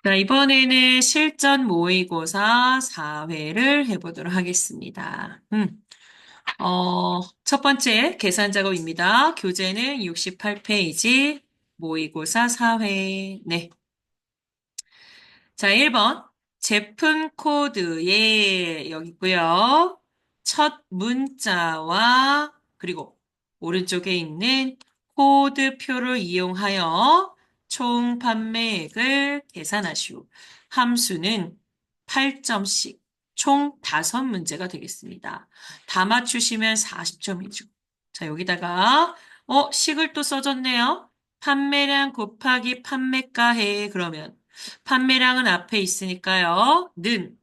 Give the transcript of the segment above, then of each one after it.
자, 이번에는 실전 모의고사 4회를 해보도록 하겠습니다. 첫 번째 계산 작업입니다. 교재는 68페이지, 모의고사 4회. 네. 자, 1번. 제품 코드에 여기 있고요. 첫 문자와 그리고 오른쪽에 있는 코드표를 이용하여 총 판매액을 계산하시오. 함수는 8점씩 총 5문제가 되겠습니다. 다 맞추시면 40점이죠. 자, 여기다가 식을 또 써줬네요. 판매량 곱하기 판매가해. 그러면 판매량은 앞에 있으니까요. 는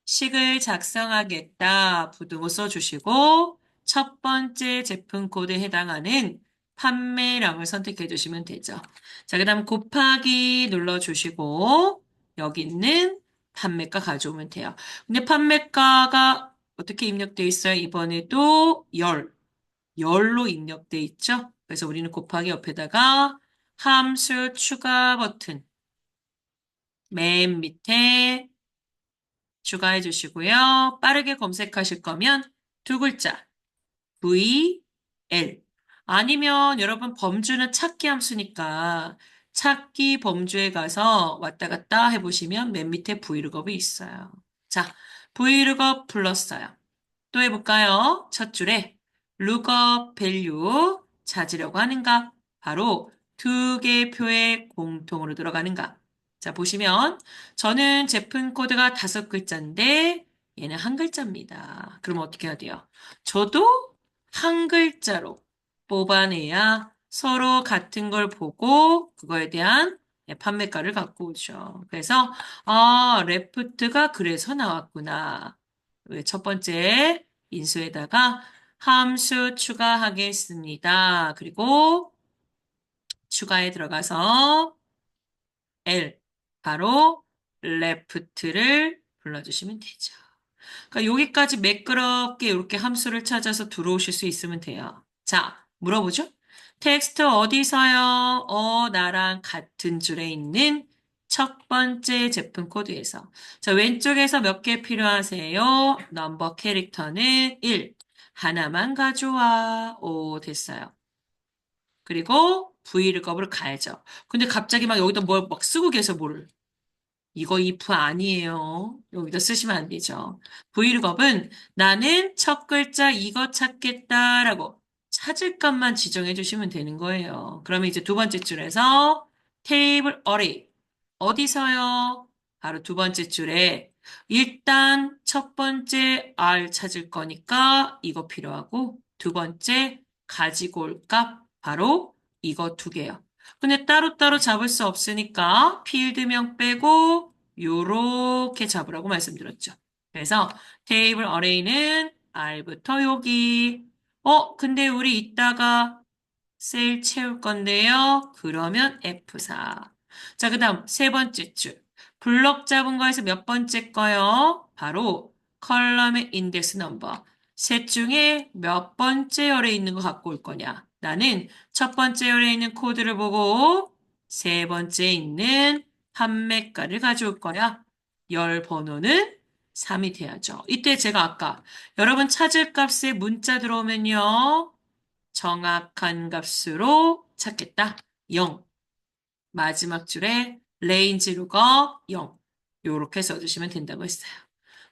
식을 작성하겠다. 부등호 써주시고 첫 번째 제품 코드에 해당하는 판매량을 선택해 주시면 되죠. 자, 그 다음 곱하기 눌러주시고 여기 있는 판매가 가져오면 돼요. 근데 판매가가 어떻게 입력되어 있어요? 이번에도 열로 입력되어 있죠? 그래서 우리는 곱하기 옆에다가 함수 추가 버튼 맨 밑에 추가해 주시고요. 빠르게 검색하실 거면 두 글자 VL 아니면 여러분 범주는 찾기 함수니까 찾기 범주에 가서 왔다 갔다 해보시면 맨 밑에 브이로그업이 있어요. 자, 브이로그업 불렀어요. 또 해볼까요? 첫 줄에 lookup value 찾으려고 하는가? 바로 두 개 표에 공통으로 들어가는가? 자, 보시면 저는 제품 코드가 5글자인데 얘는 한 글자입니다. 그럼 어떻게 해야 돼요? 저도 한 글자로 뽑아내야 서로 같은 걸 보고 그거에 대한 판매가를 갖고 오죠. 그래서 레프트가 그래서 나왔구나. 첫 번째 인수에다가 함수 추가하겠습니다. 그리고 추가에 들어가서 L 바로 left를 불러주시면 되죠. 그러니까 여기까지 매끄럽게 이렇게 함수를 찾아서 들어오실 수 있으면 돼요. 자, 물어보죠. 텍스트 어디서요? 나랑 같은 줄에 있는 첫 번째 제품 코드에서. 자, 왼쪽에서 몇 개 필요하세요? 넘버 캐릭터는 1. 하나만 가져와. 오, 됐어요. 그리고 V를 가야죠. 근데 갑자기 막 여기다 뭘 막 쓰고 계셔, 뭐를. 이거 if 아니에요. 여기다 쓰시면 안 되죠. 브이로그업은 나는 첫 글자 이거 찾겠다라고 찾을 값만 지정해 주시면 되는 거예요. 그러면 이제 두 번째 줄에서 테이블 어레이 어디서요? 바로 두 번째 줄에 일단 첫 번째 R 찾을 거니까 이거 필요하고 두 번째 가지고 올 값 바로 이거 두 개요. 근데 따로따로 잡을 수 없으니까 필드명 빼고 요렇게 잡으라고 말씀드렸죠. 그래서 테이블 어레이는 R부터 여기. 근데 우리 이따가 셀 채울 건데요. 그러면 F4. 자, 그 다음 세 번째 줄. 블럭 잡은 거에서 몇 번째 거요? 바로 컬럼의 인덱스 넘버. 셋 중에 몇 번째 열에 있는 거 갖고 올 거냐? 나는 첫 번째 열에 있는 코드를 보고 세 번째에 있는 판매가를 가져올 거야. 열 번호는 3이 돼야죠. 이때 제가 아까 여러분 찾을 값에 문자 들어오면요. 정확한 값으로 찾겠다. 0. 마지막 줄에 range lookup 0. 요렇게 써주시면 된다고 했어요.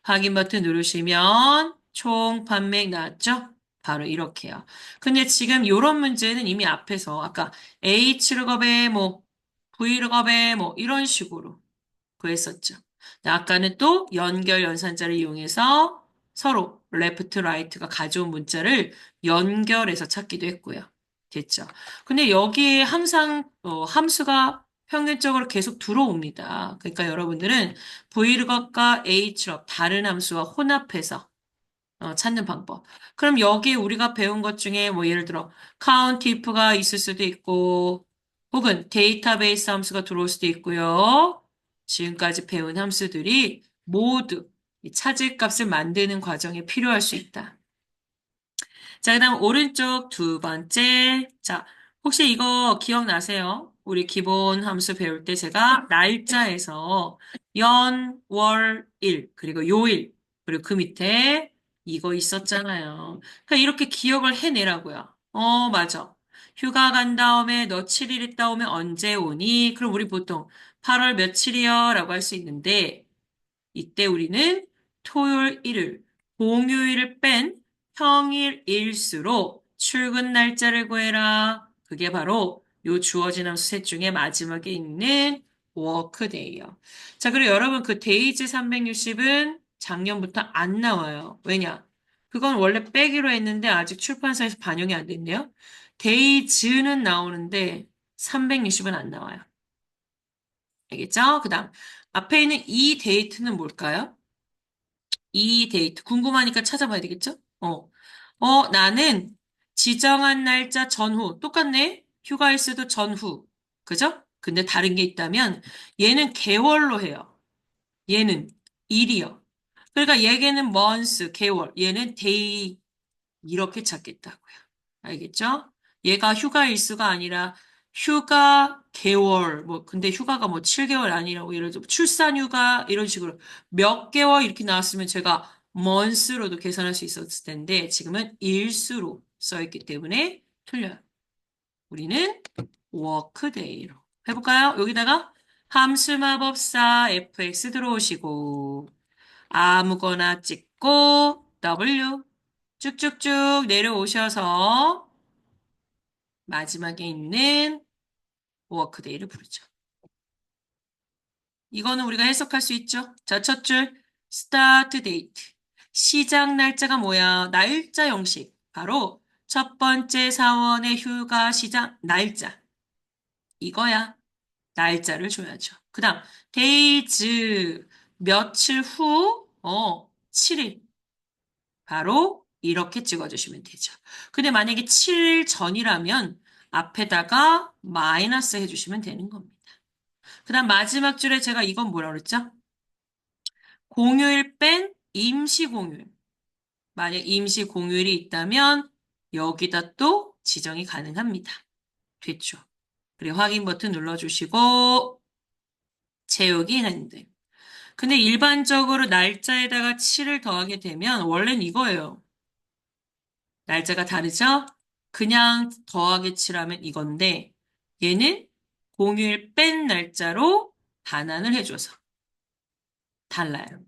확인 버튼 누르시면 총 판매액 나왔죠? 바로 이렇게요. 근데 지금 요런 문제는 이미 앞에서 아까 H룩업에 뭐 V룩업에 뭐 이런 식으로 구했었죠. 아까는 또 연결 연산자를 이용해서 서로 레프트 라이트가 가져온 문자를 연결해서 찾기도 했고요. 됐죠. 근데 여기에 항상 함수가 평균적으로 계속 들어옵니다. 그러니까 여러분들은 V룩업과 H룩업 다른 함수와 혼합해서 찾는 방법. 그럼 여기에 우리가 배운 것 중에 뭐 예를 들어 count if가 있을 수도 있고 혹은 데이터베이스 함수가 들어올 수도 있고요. 지금까지 배운 함수들이 모두 이 찾을 값을 만드는 과정에 필요할 수 있다. 자, 그다음 오른쪽 두 번째. 자, 혹시 이거 기억나세요? 우리 기본 함수 배울 때 제가 날짜에서 연, 월, 일, 그리고 요일, 그리고 그 밑에 이거 있었잖아요. 그러니까 이렇게 기억을 해내라고요. 맞아. 휴가 간 다음에 너 7일 있다 오면 언제 오니? 그럼 우리 보통 8월 며칠이요? 라고 할 수 있는데, 이때 우리는 토요일, 일요일, 공휴일을 뺀 평일일수로 출근 날짜를 구해라. 그게 바로 요 주어진 함수 셋 중에 마지막에 있는 워크데이요. 자, 그리고 여러분 그 데이즈 360은 작년부터 안 나와요. 왜냐? 그건 원래 빼기로 했는데 아직 출판사에서 반영이 안 됐네요. 데이즈는 나오는데 360은 안 나와요. 알겠죠? 그 다음 앞에 있는 이 데이트는 뭘까요? 이 데이트. 궁금하니까 찾아봐야 되겠죠? 나는 지정한 날짜 전후. 똑같네? 휴가일수도 전후. 그죠? 근데 다른 게 있다면 얘는 개월로 해요. 얘는 일이요. 그러니까 얘는 month, 개월. 얘는 day 이렇게 찾겠다고요. 알겠죠? 얘가 휴가 일수가 아니라 휴가 개월, 뭐, 근데 휴가가 뭐 7개월 아니라고 예를 들어 출산 휴가 이런 식으로 몇 개월 이렇게 나왔으면 제가 month로도 계산할 수 있었을 텐데 지금은 일수로 써있기 때문에 틀려요. 우리는 workday로 해볼까요? 여기다가 함수마법사 fx 들어오시고 아무거나 찍고 W 쭉쭉쭉 내려오셔서 마지막에 있는 워크데이를 부르죠. 이거는 우리가 해석할 수 있죠. 자, 첫 줄, start date. 시작 날짜가 뭐야? 날짜 형식. 바로 첫 번째 사원의 휴가 시작 날짜. 이거야. 날짜를 줘야죠. 그 다음, days. 며칠 후, 7일. 바로 이렇게 찍어주시면 되죠. 근데 만약에 7일 전이라면 앞에다가 마이너스 해주시면 되는 겁니다. 그 다음 마지막 줄에 제가 이건 뭐라 그랬죠? 공휴일 뺀 임시 공휴일. 만약 임시 공휴일이 있다면 여기다 또 지정이 가능합니다. 됐죠? 그리고 확인 버튼 눌러주시고 채우기 핸드. 근데 일반적으로 날짜에다가 7을 더하게 되면 원래는 이거예요. 날짜가 다르죠? 그냥 더하기 칠하면 이건데 얘는 공휴일 뺀 날짜로 반환을 해줘서 달라요.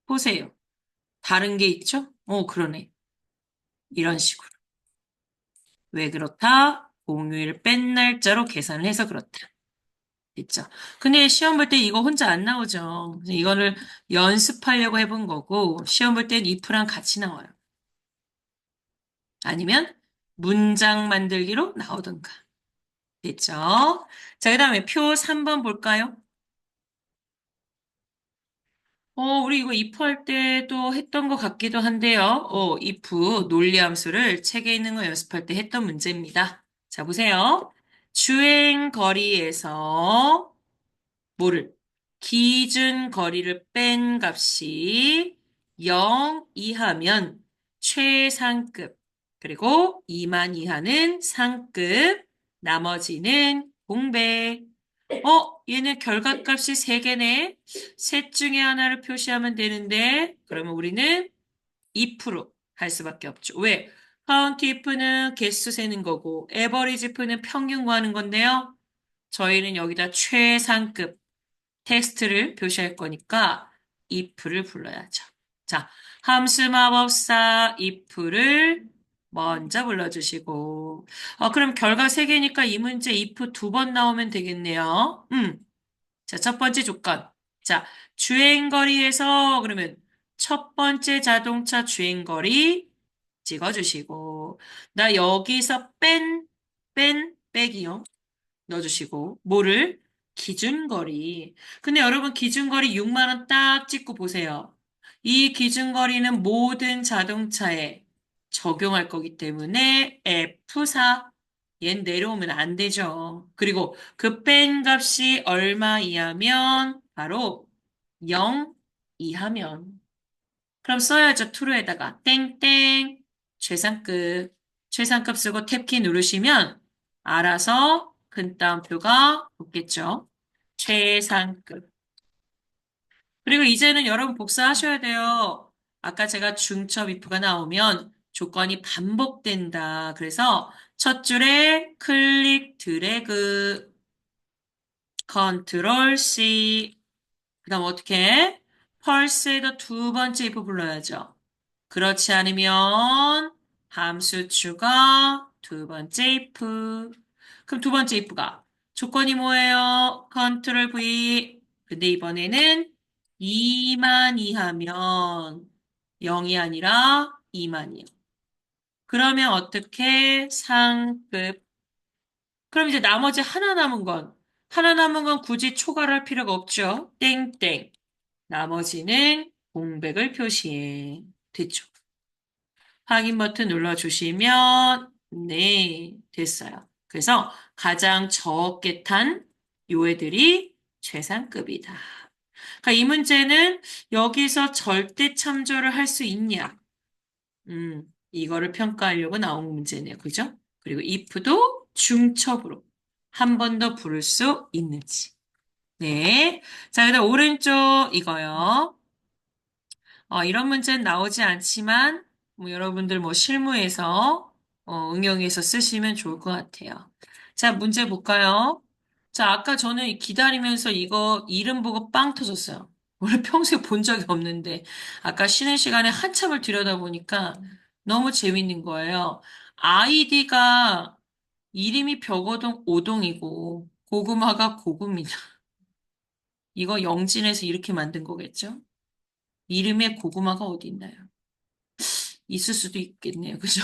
보세요. 다른 게 있죠? 그러네. 이런 식으로. 왜 그렇다? 공휴일 뺀 날짜로 계산을 해서 그렇다. 있죠. 근데 시험 볼 때 이거 혼자 안 나오죠. 그래서 이거를 연습하려고 해본 거고 시험 볼 땐 if랑 같이 나와요. 아니면 문장 만들기로 나오던가. 됐죠? 자, 그 다음에 표 3번 볼까요? 우리 이거 if 할 때도 했던 것 같기도 한데요. if 논리함수를 책에 있는 거 연습할 때 했던 문제입니다. 자, 보세요. 주행 거리에서 뭐를? 기준 거리를 뺀 값이 0 이하면 최상급, 그리고 2만 이하는 상급, 나머지는 공백. 얘는 결과값이 3개네. 셋 중에 하나를 표시하면 되는데, 그러면 우리는 2%할 수밖에 없죠. 왜? 카운트 if는 개수 세는 거고, 에버리지 if는 평균 구하는 건데요. 저희는 여기다 최상급 텍스트를 표시할 거니까 if를 불러야죠. 자, 함수마법사 if를 먼저 불러주시고, 그럼 결과 3개니까 이 문제 if 2번 나오면 되겠네요. 자, 첫 번째 조건. 자, 주행거리에서 그러면 첫 번째 자동차 주행거리 찍어주시고, 나 여기서 빼기요. 넣어주시고, 뭐를? 기준거리. 근데 여러분 기준거리 6만 원 딱 찍고 보세요. 이 기준거리는 모든 자동차에 적용할 거기 때문에 F4. 얜 내려오면 안 되죠. 그리고 그 뺀 값이 얼마 이하면 바로 0 이하면. 그럼 써야죠. true에다가 땡땡 최상급. 최상급 쓰고 탭키 누르시면 알아서 큰 따옴표가 붙겠죠. 최상급. 그리고 이제는 여러분 복사하셔야 돼요. 아까 제가 중첩 if가 나오면 조건이 반복된다. 그래서 첫 줄에 클릭 드래그 컨트롤 C. 그다음 어떻게? 펄스에도 두 번째 if 불러야죠. 그렇지 않으면 함수 추가 두 번째 if. 그럼 두 번째 if가 조건이 뭐예요? 컨트롤 V. 근데 이번에는 2만 이하면 0이 아니라 2만이요. 그러면 어떻게 상급. 그럼 이제 나머지 하나 남은 건 굳이 초과를 할 필요가 없죠. 땡땡. 나머지는 공백을 표시해. 됐죠? 확인 버튼 눌러주시면, 네, 됐어요. 그래서 가장 적게 탄 요애들이 최상급이다. 그러니까 이 문제는 여기서 절대 참조를 할 수 있냐? 이거를 평가하려고 나온 문제네요. 그죠? 그리고 if도 중첩으로 한 번 더 부를 수 있는지. 네. 자, 그다음 오른쪽 이거요. 이런 문제는 나오지 않지만, 뭐 여러분들 뭐 실무에서, 응용해서 쓰시면 좋을 것 같아요. 자, 문제 볼까요? 자, 아까 저는 기다리면서 이거 이름 보고 빵 터졌어요. 원래 평소에 본 적이 없는데, 아까 쉬는 시간에 한참을 들여다보니까 너무 재밌는 거예요. 아이디가 이름이 벽오동 오동이고, 고구마가 고구미다. 이거 영진에서 이렇게 만든 거겠죠? 이름에 고구마가 어디 있나요? 있을 수도 있겠네요. 그죠?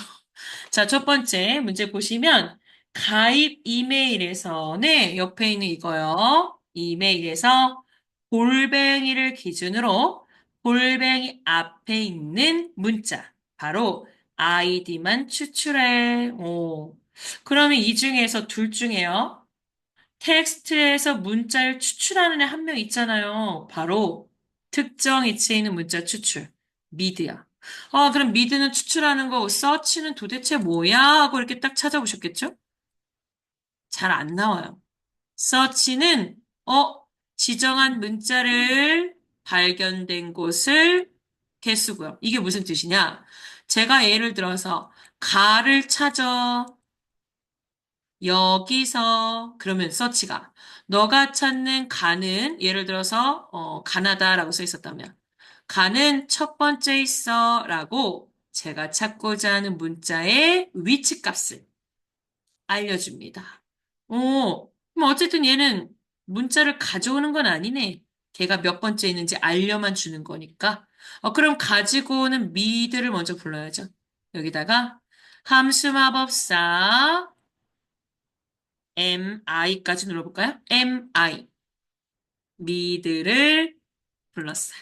자, 첫 번째 문제 보시면 가입 이메일에서 네, 옆에 있는 이거요. 이메일에서 골뱅이를 기준으로 골뱅이 앞에 있는 문자 바로 아이디만 추출해. 오. 그러면 이 중에서 둘 중에요. 텍스트에서 문자를 추출하는 애 한 명 있잖아요. 바로 특정 위치에 있는 문자 추출. 미드야. 그럼 미드는 추출하는 거, 서치는 도대체 뭐야? 하고 이렇게 딱 찾아보셨겠죠? 잘 안 나와요. 서치는, 지정한 문자를 발견된 곳을 개수고요. 이게 무슨 뜻이냐? 제가 예를 들어서, 가를 찾아. 여기서 그러면 서치가 너가 찾는 가는 예를 들어서 가나다라고 써 있었다면 가는 첫 번째 있어라고 제가 찾고자 하는 문자의 위치 값을 알려줍니다. 그럼 어쨌든 얘는 문자를 가져오는 건 아니네. 걔가 몇 번째 있는지 알려만 주는 거니까. 그럼 가지고 오는 미드를 먼저 불러야죠. 여기다가 함수 마법사 MI까지 눌러볼까요? MI. 미드를 불렀어요.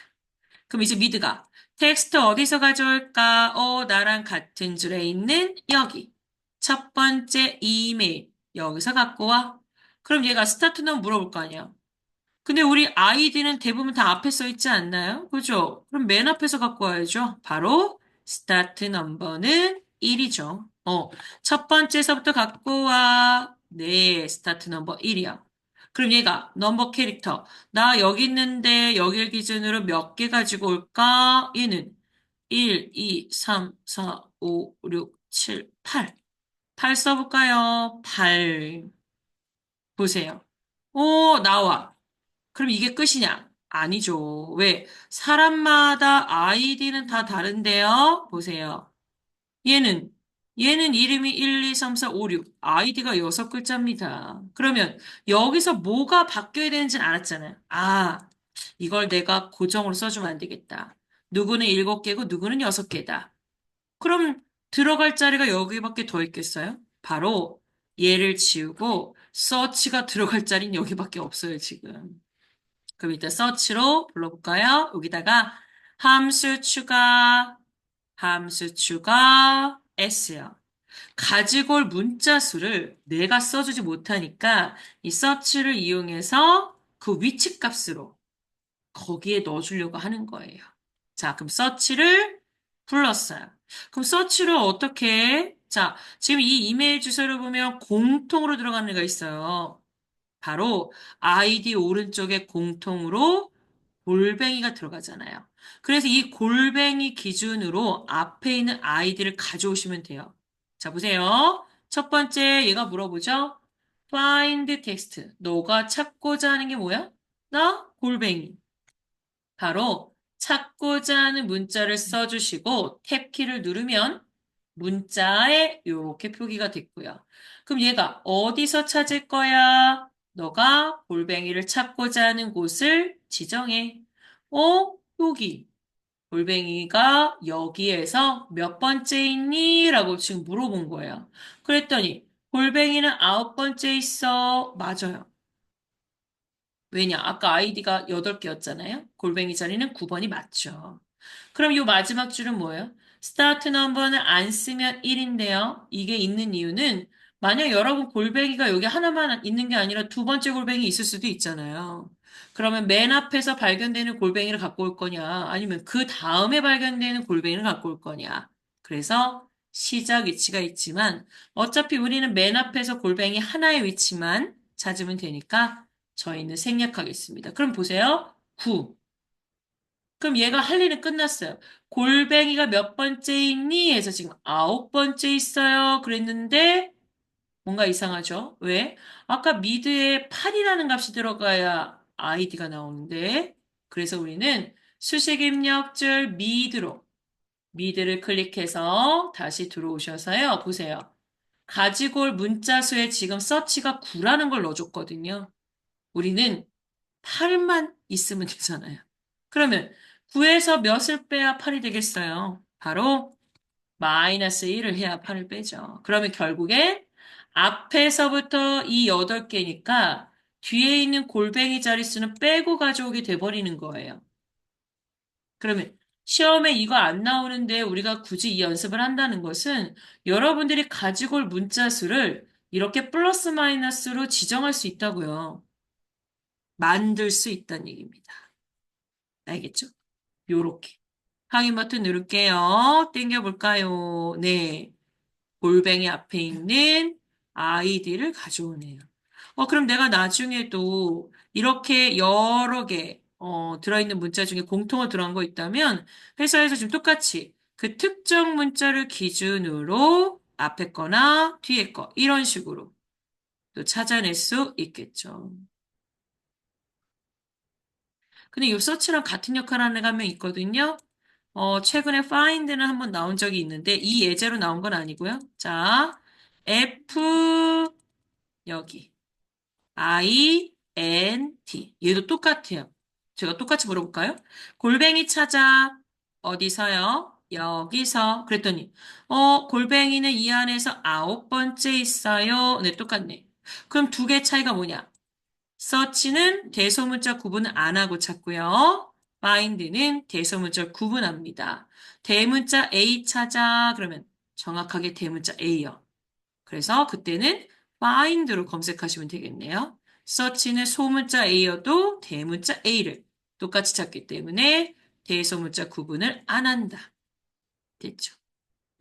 그럼 이제 미드가 텍스트 어디서 가져올까? 나랑 같은 줄에 있는 여기. 첫 번째 이메일. 여기서 갖고 와. 그럼 얘가 스타트 넘 물어볼 거 아니야. 근데 우리 아이디는 대부분 다 앞에 써 있지 않나요? 그죠? 그럼 맨 앞에서 갖고 와야죠. 바로 스타트 넘버는 1이죠. 첫 번째서부터 갖고 와. 네, 스타트 넘버 1이야. 그럼 얘가 넘버 캐릭터. 나 여기 있는데 여길 기준으로 몇 개 가지고 올까? 얘는 1, 2, 3, 4, 5, 6, 7, 8. 8 써볼까요? 8. 보세요. 오, 나와. 그럼 이게 끝이냐? 아니죠. 왜? 사람마다 아이디는 다 다른데요? 보세요. 얘는, 얘는 이름이 1, 2, 3, 4, 5, 6. 아이디가 6글자입니다. 그러면 여기서 뭐가 바뀌어야 되는지는 알았잖아요. 이걸 내가 고정으로 써주면 안 되겠다. 누구는 7개고 누구는 6개다. 그럼 들어갈 자리가 여기밖에 더 있겠어요? 바로 얘를 지우고 서치가 들어갈 자리는 여기밖에 없어요, 지금. 그럼 일단 서치로 불러볼까요? 여기다가 함수 추가 S요. 가지고 올 문자 수를 내가 써주지 못하니까 이 서치를 이용해서 그 위치 값으로 거기에 넣어주려고 하는 거예요. 자, 그럼 서치를 불렀어요. 그럼 서치를 어떻게 해? 자, 지금 이 이메일 주소를 보면 공통으로 들어가는 애가 있어요. 바로 아이디 오른쪽에 공통으로 골뱅이가 들어가잖아요. 그래서 이 골뱅이 기준으로 앞에 있는 아이디를 가져오시면 돼요. 자, 보세요. 첫 번째 얘가 물어보죠. Find text. 너가 찾고자 하는 게 뭐야? 나 골뱅이. 바로 찾고자 하는 문자를 써주시고 탭키를 누르면 문자에 이렇게 표기가 됐고요. 그럼 얘가 어디서 찾을 거야? 너가 골뱅이를 찾고자 하는 곳을 지정해. 여기. 골뱅이가 여기에서 몇 번째 있니? 라고 지금 물어본 거예요. 그랬더니 골뱅이는 9번째 있어. 맞아요. 왜냐? 아까 아이디가 8개였잖아요. 골뱅이 자리는 9번이 맞죠. 그럼 이 마지막 줄은 뭐예요? 스타트 넘버는 안 쓰면 1인데요. 이게 있는 이유는 만약 여러분 골뱅이가 여기 하나만 있는 게 아니라 두 번째 골뱅이 있을 수도 있잖아요. 그러면 맨 앞에서 발견되는 골뱅이를 갖고 올 거냐? 아니면 그 다음에 발견되는 골뱅이를 갖고 올 거냐? 그래서 시작 위치가 있지만 어차피 우리는 맨 앞에서 골뱅이 하나의 위치만 찾으면 되니까 저희는 생략하겠습니다. 그럼 보세요. 9. 그럼 얘가 할 일은 끝났어요. 골뱅이가 몇 번째 있니? 해서 지금 9번째 있어요. 그랬는데 뭔가 이상하죠? 왜? 아까 미드에 8이라는 값이 들어가야 아이디가 나오는데 그래서 우리는 수식 입력줄 미드를 클릭해서 다시 들어오셔서요. 보세요. 가지고 올 문자 수에 지금 서치가 9라는 걸 넣어줬거든요. 우리는 8만 있으면 되잖아요. 그러면 9에서 몇을 빼야 8이 되겠어요? 바로 마이너스 1을 해야 8을 빼죠. 그러면 결국에 앞에서부터 이 8개니까 뒤에 있는 골뱅이 자릿수는 빼고 가져오게 돼버리는 거예요. 그러면 시험에 이거 안 나오는데 우리가 굳이 이 연습을 한다는 것은 여러분들이 가지고 올 문자 수를 이렇게 플러스 마이너스로 지정할 수 있다고요. 만들 수 있다는 얘기입니다. 알겠죠? 요렇게. 확인 버튼 누를게요. 땡겨볼까요? 네. 골뱅이 앞에 있는 아이디를 가져오네요. 그럼 내가 나중에도 이렇게 여러 개, 들어있는 문자 중에 공통으로 들어간 거 있다면 회사에서 지금 똑같이 그 특정 문자를 기준으로 앞에 거나 뒤에 거, 이런 식으로 또 찾아낼 수 있겠죠. 근데 이 서치랑 같은 역할을 하는 애가 한 명 있거든요. 최근에 find는 한번 나온 적이 있는데 이 예제로 나온 건 아니고요. 자, F 여기 INT 얘도 똑같아요. 제가 똑같이 물어볼까요? 골뱅이 찾아 어디서요? 여기서 그랬더니 골뱅이는 이 안에서 9번째 있어요. 네, 똑같네. 그럼 두 개 차이가 뭐냐? 서치는 대소문자 구분 안 하고 찾고요. find는 대소문자 구분합니다. 대문자 A 찾아 그러면 정확하게 대문자 A요. 그래서 그때는 find로 검색하시면 되겠네요. search는 소문자 A여도 대문자 A를 똑같이 찾기 때문에 대소문자 구분을 안 한다. 됐죠?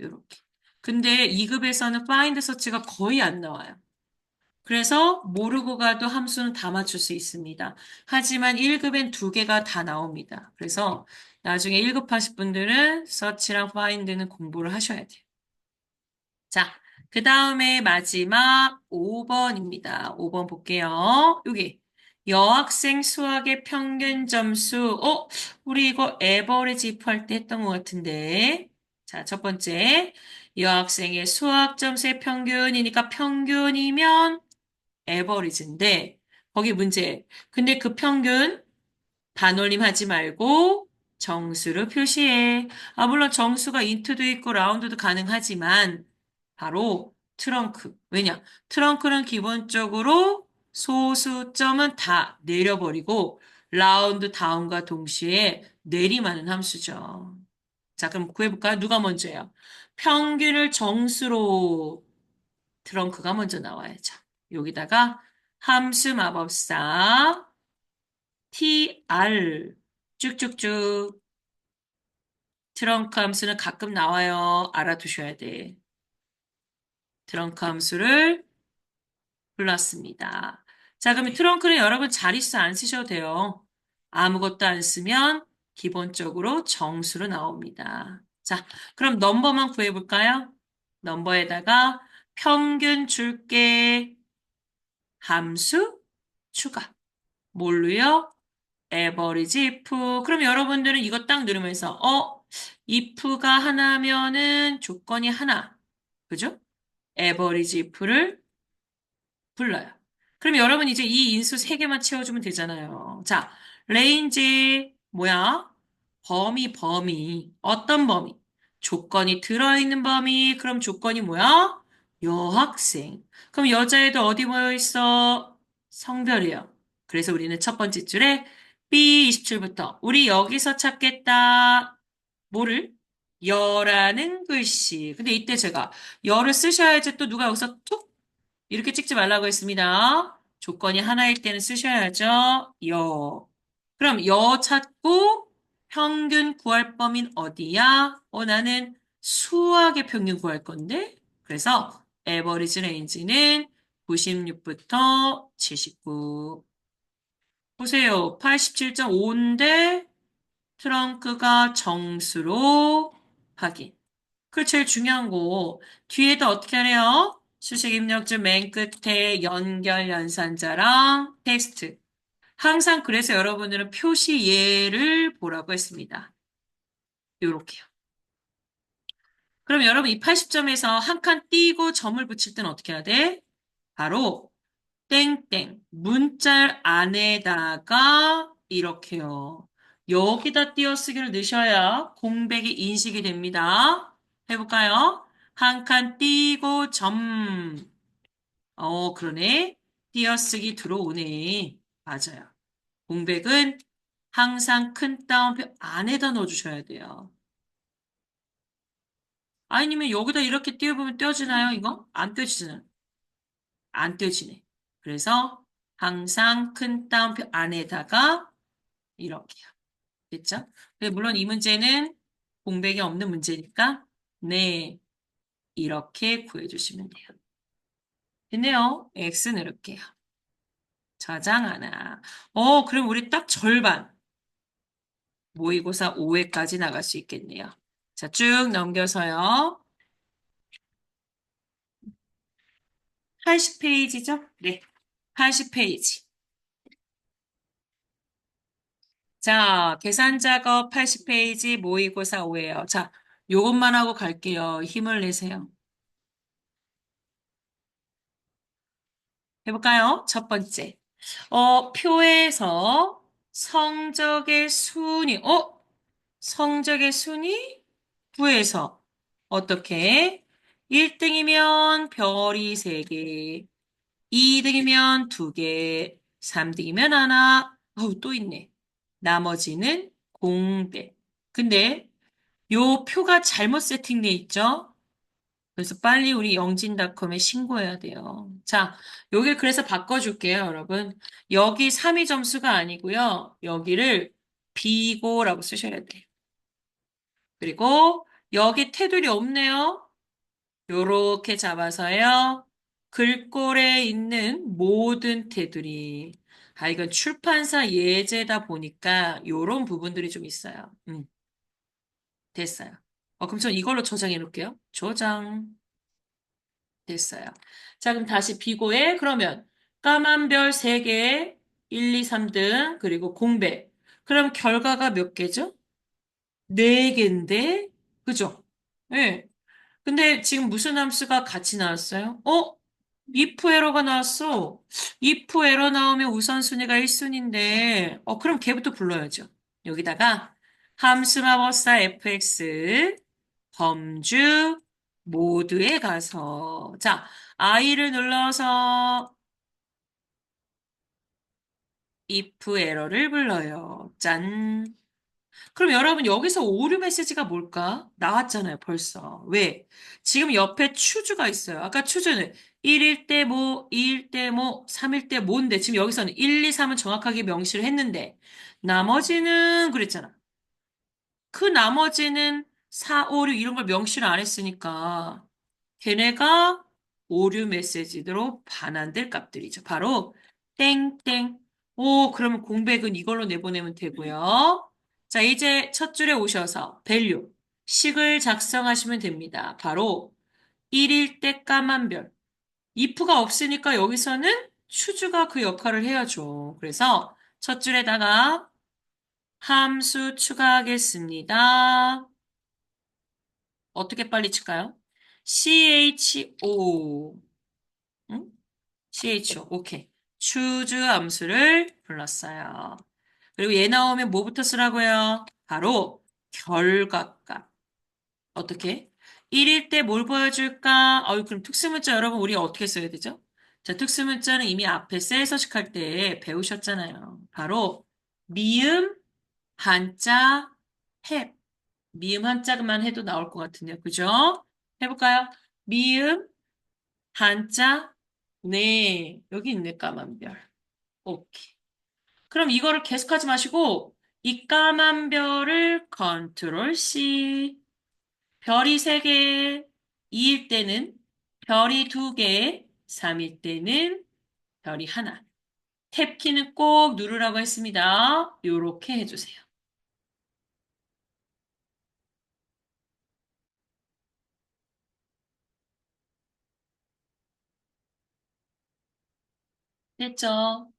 요렇게. 근데 2급에서는 find search가 거의 안 나와요. 그래서 모르고 가도 함수는 다 맞출 수 있습니다. 하지만 1급엔 두 개가 다 나옵니다. 그래서 나중에 1급 하실 분들은 search랑 find는 공부를 하셔야 돼요. 자, 그 다음에 마지막 5번입니다. 5번 볼게요. 여기 여학생 수학의 평균 점수. 우리 이거 에버리지 입할 때 했던 것 같은데. 자, 첫 번째. 여학생의 수학 점수의 평균이니까 평균이면 에버리지인데 거기 문제. 근데 그 평균 반올림 하지 말고 정수로 표시해. 물론 정수가 인트도 있고 라운드도 가능하지만 바로 트렁크. 왜냐? 트렁크는 기본적으로 소수점은 다 내려버리고 라운드 다운과 동시에 내림하는 함수죠. 자, 그럼 구해볼까요? 누가 먼저예요? 평균을 정수로 트렁크가 먼저 나와야죠. 여기다가 함수 마법사 TR 쭉쭉쭉 트렁크 함수는 가끔 나와요. 알아두셔야 돼. 트렁크 함수를 불렀습니다. 자, 그럼 트렁크는 여러분 자릿수 안 쓰셔도 돼요. 아무것도 안 쓰면 기본적으로 정수로 나옵니다. 자, 그럼 넘버만 구해볼까요? 넘버에다가 평균 줄게 함수 추가. 뭘로요? average if. 그럼 여러분들은 이거 딱 누르면서 if가 하나면은 조건이 하나. 그죠? average if를 불러요. 그럼 여러분 이제 이 인수 세 개만 채워주면 되잖아요. 자, 레인지 뭐야? 범위. 어떤 범위? 조건이 들어있는 범위. 그럼 조건이 뭐야? 여학생. 그럼 여자애들 어디 모여 있어? 성별이요. 그래서 우리는 첫 번째 줄에 B27부터 우리 여기서 찾겠다. 뭐를? 여라는 글씨. 근데 이때 제가 여를 쓰셔야지 또 누가 여기서 툭 이렇게 찍지 말라고 했습니다. 조건이 하나일 때는 쓰셔야죠. 여. 그럼 여 찾고 평균 구할 범위는 어디야? 나는 수학의 평균 구할 건데. 그래서 에버리지 레인지는 96부터 79. 보세요. 87.5인데 트렁크가 정수로 확인. 그 제일 중요한 거. 뒤에다 어떻게 하래요? 수식 입력줄 맨 끝에 연결 연산자랑 텍스트. 항상 그래서 여러분들은 표시 예를 보라고 했습니다. 요렇게요. 그럼 여러분 이 80점에서 한 칸 띄고 점을 붙일 때는 어떻게 해야 돼? 바로 땡땡 문자 안에다가 이렇게요. 여기다 띄어쓰기를 넣으셔야 공백이 인식이 됩니다. 해볼까요? 한 칸 띄고 점. 그러네. 띄어쓰기 들어오네. 맞아요. 공백은 항상 큰 따옴표 안에다 넣어주셔야 돼요. 아니면 여기다 이렇게 띄워보면 띄어지나요, 이거? 안 띄어지잖아요. 안 띄어지네. 그래서 항상 큰 따옴표 안에다가 이렇게요. 됐죠? 물론 이 문제는 공백이 없는 문제니까 네, 이렇게 구해주시면 돼요. 됐네요. X 누를게요. 저장 하나. 그럼 우리 딱 절반 모의고사 5회까지 나갈 수 있겠네요. 자, 쭉 넘겨서요. 80페이지죠? 네, 80페이지. 자, 계산 작업 80페이지 모의고사 5회요. 자, 요것만 하고 갈게요. 힘을 내세요. 해볼까요? 첫 번째. 표에서 성적의 순위, 성적의 순위 구해서 어떻게? 1등이면 별이 3개, 2등이면 2개, 3등이면 하나, 또 있네. 나머지는 공백. 근데 요 표가 잘못 세팅돼 있죠? 그래서 빨리 우리 영진닷컴에 신고해야 돼요. 자, 여기 그래서 바꿔줄게요, 여러분. 여기 3위 점수가 아니고요. 여기를 비고라고 쓰셔야 돼요. 그리고 여기 테두리 없네요. 요렇게 잡아서요. 글꼴에 있는 모든 테두리. 이건 출판사 예제다 보니까 요런 부분들이 좀 있어요. 됐어요. 그럼 전 이걸로 저장해 놓을게요. 저장. 됐어요. 자, 그럼 다시 비고에 그러면 까만 별 3개, 1, 2, 3등, 그리고 공백. 그럼 결과가 몇 개죠? 4개인데, 그죠? 네. 근데 지금 무슨 함수가 같이 나왔어요? if 에러가 나왔어. if 에러 나오면 우선순위가 1순위인데, 그럼 걔부터 불러야죠. 여기다가 함수 마법사 fx 범주 모드에 가서 자, I를 눌러서 if 에러를 불러요. 짠. 그럼 여러분 여기서 오류 메시지가 뭘까? 나왔잖아요, 벌써. 왜? 지금 옆에 추주가 있어요. 아까 추주는 1일 때 뭐, 2일 때 뭐, 3일 때 뭐인데 지금 여기서는 1, 2, 3은 정확하게 명시를 했는데 나머지는 그랬잖아. 그 나머지는 4, 5, 6 이런 걸 명시를 안 했으니까 걔네가 오류 메시지로 반환될 값들이죠. 바로 땡땡. 오, 그러면 공백은 이걸로 내보내면 되고요. 자, 이제 첫 줄에 오셔서 value, 식을 작성하시면 됩니다. 바로 1일 때 까만 별. if가 없으니까 여기서는 추주가 그 역할을 해야죠. 그래서 첫 줄에다가 함수 추가하겠습니다. 어떻게 빨리 칠까요? cho. 응? cho. 오케이. choose 함수를 불렀어요. 그리고 얘 나오면 뭐부터 쓰라고요? 바로 결과값. 어떻게? 1일 때 뭘 보여줄까? 그럼 특수문자 여러분 우리 어떻게 써야 되죠? 자, 특수문자는 이미 앞에 셀 서식할 때 배우셨잖아요. 바로 미음, 한자, 해. 미음 한자만 해도 나올 것 같은데요. 그죠? 해볼까요? 미음, 한자, 네. 여기 있네, 까만 별. 오케이. 그럼 이거를 계속하지 마시고, 이 까만 별을 컨트롤 C. 별이 3개, 2일 때는 별이 2개, 3일 때는 별이 하나. 탭키는 꼭 누르라고 했습니다. 요렇게 해주세요. 됐죠?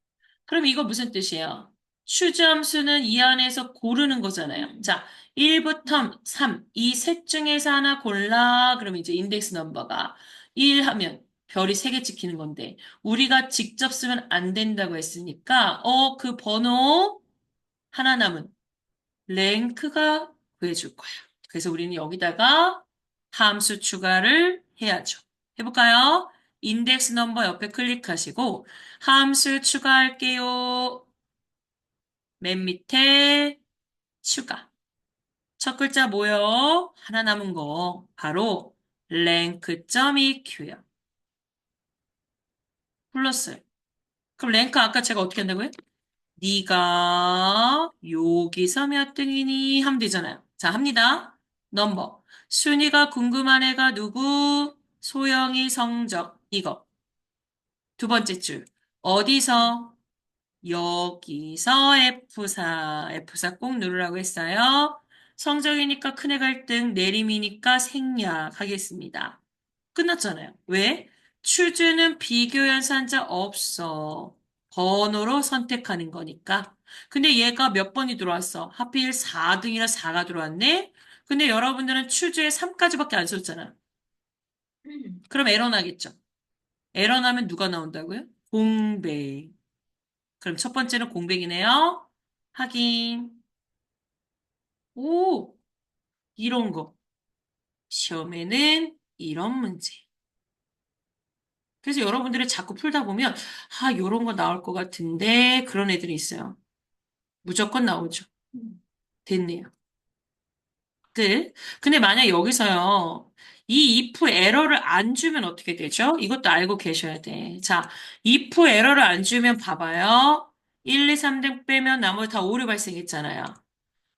그럼 이거 무슨 뜻이에요? 추함수는 이 안에서 고르는 거잖아요. 자, 1부터 3, 이 셋 중에서 하나 골라. 그럼 이제 인덱스 넘버가 1 하면 별이 3개 찍히는 건데, 우리가 직접 쓰면 안 된다고 했으니까, 그 번호 하나 남은 랭크가 구해줄 거야. 그래서 우리는 여기다가 함수 추가를 해야죠. 해볼까요? 인덱스 넘버 옆에 클릭하시고, 함수 추가할게요. 맨 밑에 추가. 첫 글자 뭐요? 하나 남은 거. 바로 랭크.eq요. 플러스. 그럼 랭크 아까 제가 어떻게 한다고요? 네가 여기서 몇 등이니? 하면 되잖아요. 자, 합니다. 넘버. 순위가 궁금한 애가 누구? 소영이 성적. 이거. 두 번째 줄. 어디서? 여기서 F4, F4 꼭 누르라고 했어요. 성적이니까 큰애 갈등, 내림이니까 생략 하겠습니다. 끝났잖아요. 왜? 추주는 비교연산자 없어. 번호로 선택하는 거니까. 근데 얘가 몇 번이 들어왔어? 하필 4등이라 4가 들어왔네? 근데 여러분들은 추주에 3까지밖에 안 썼잖아. 그럼 에러 나겠죠? 에러 나면 누가 나온다고요? 공백. 그럼 첫 번째는 공백이네요. 확인. 오, 이런 거. 시험에는 이런 문제. 그래서 여러분들이 자꾸 풀다 보면, 요런 거 나올 것 같은데, 그런 애들이 있어요. 무조건 나오죠. 됐네요. 끝. 근데 만약 여기서요, 이 if 에러를 안 주면 어떻게 되죠? 이것도 알고 계셔야 돼. 자, if 에러를 안 주면 봐봐요. 1, 2, 3등 빼면 나머지 다 오류 발생했잖아요.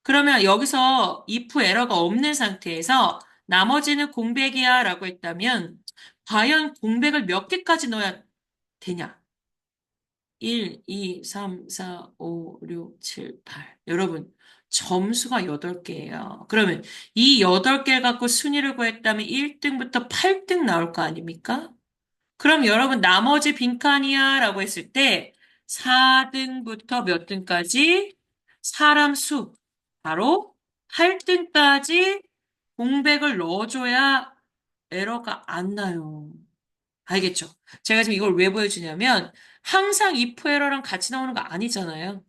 그러면 여기서 if 에러가 없는 상태에서 나머지는 공백이야 라고 했다면 과연 공백을 몇 개까지 넣어야 되냐? 1, 2, 3, 4, 5, 6, 7, 8. 여러분, 점수가 8개예요. 그러면 이 8개 갖고 순위를 구했다면 1등부터 8등 나올 거 아닙니까? 그럼 여러분 나머지 빈칸이야 라고 했을 때 4등부터 몇 등까지 사람 수 바로 8등까지 공백을 넣어줘야 에러가 안 나요. 알겠죠? 제가 지금 이걸 왜 보여주냐면 항상 if 에러랑 같이 나오는 거 아니잖아요.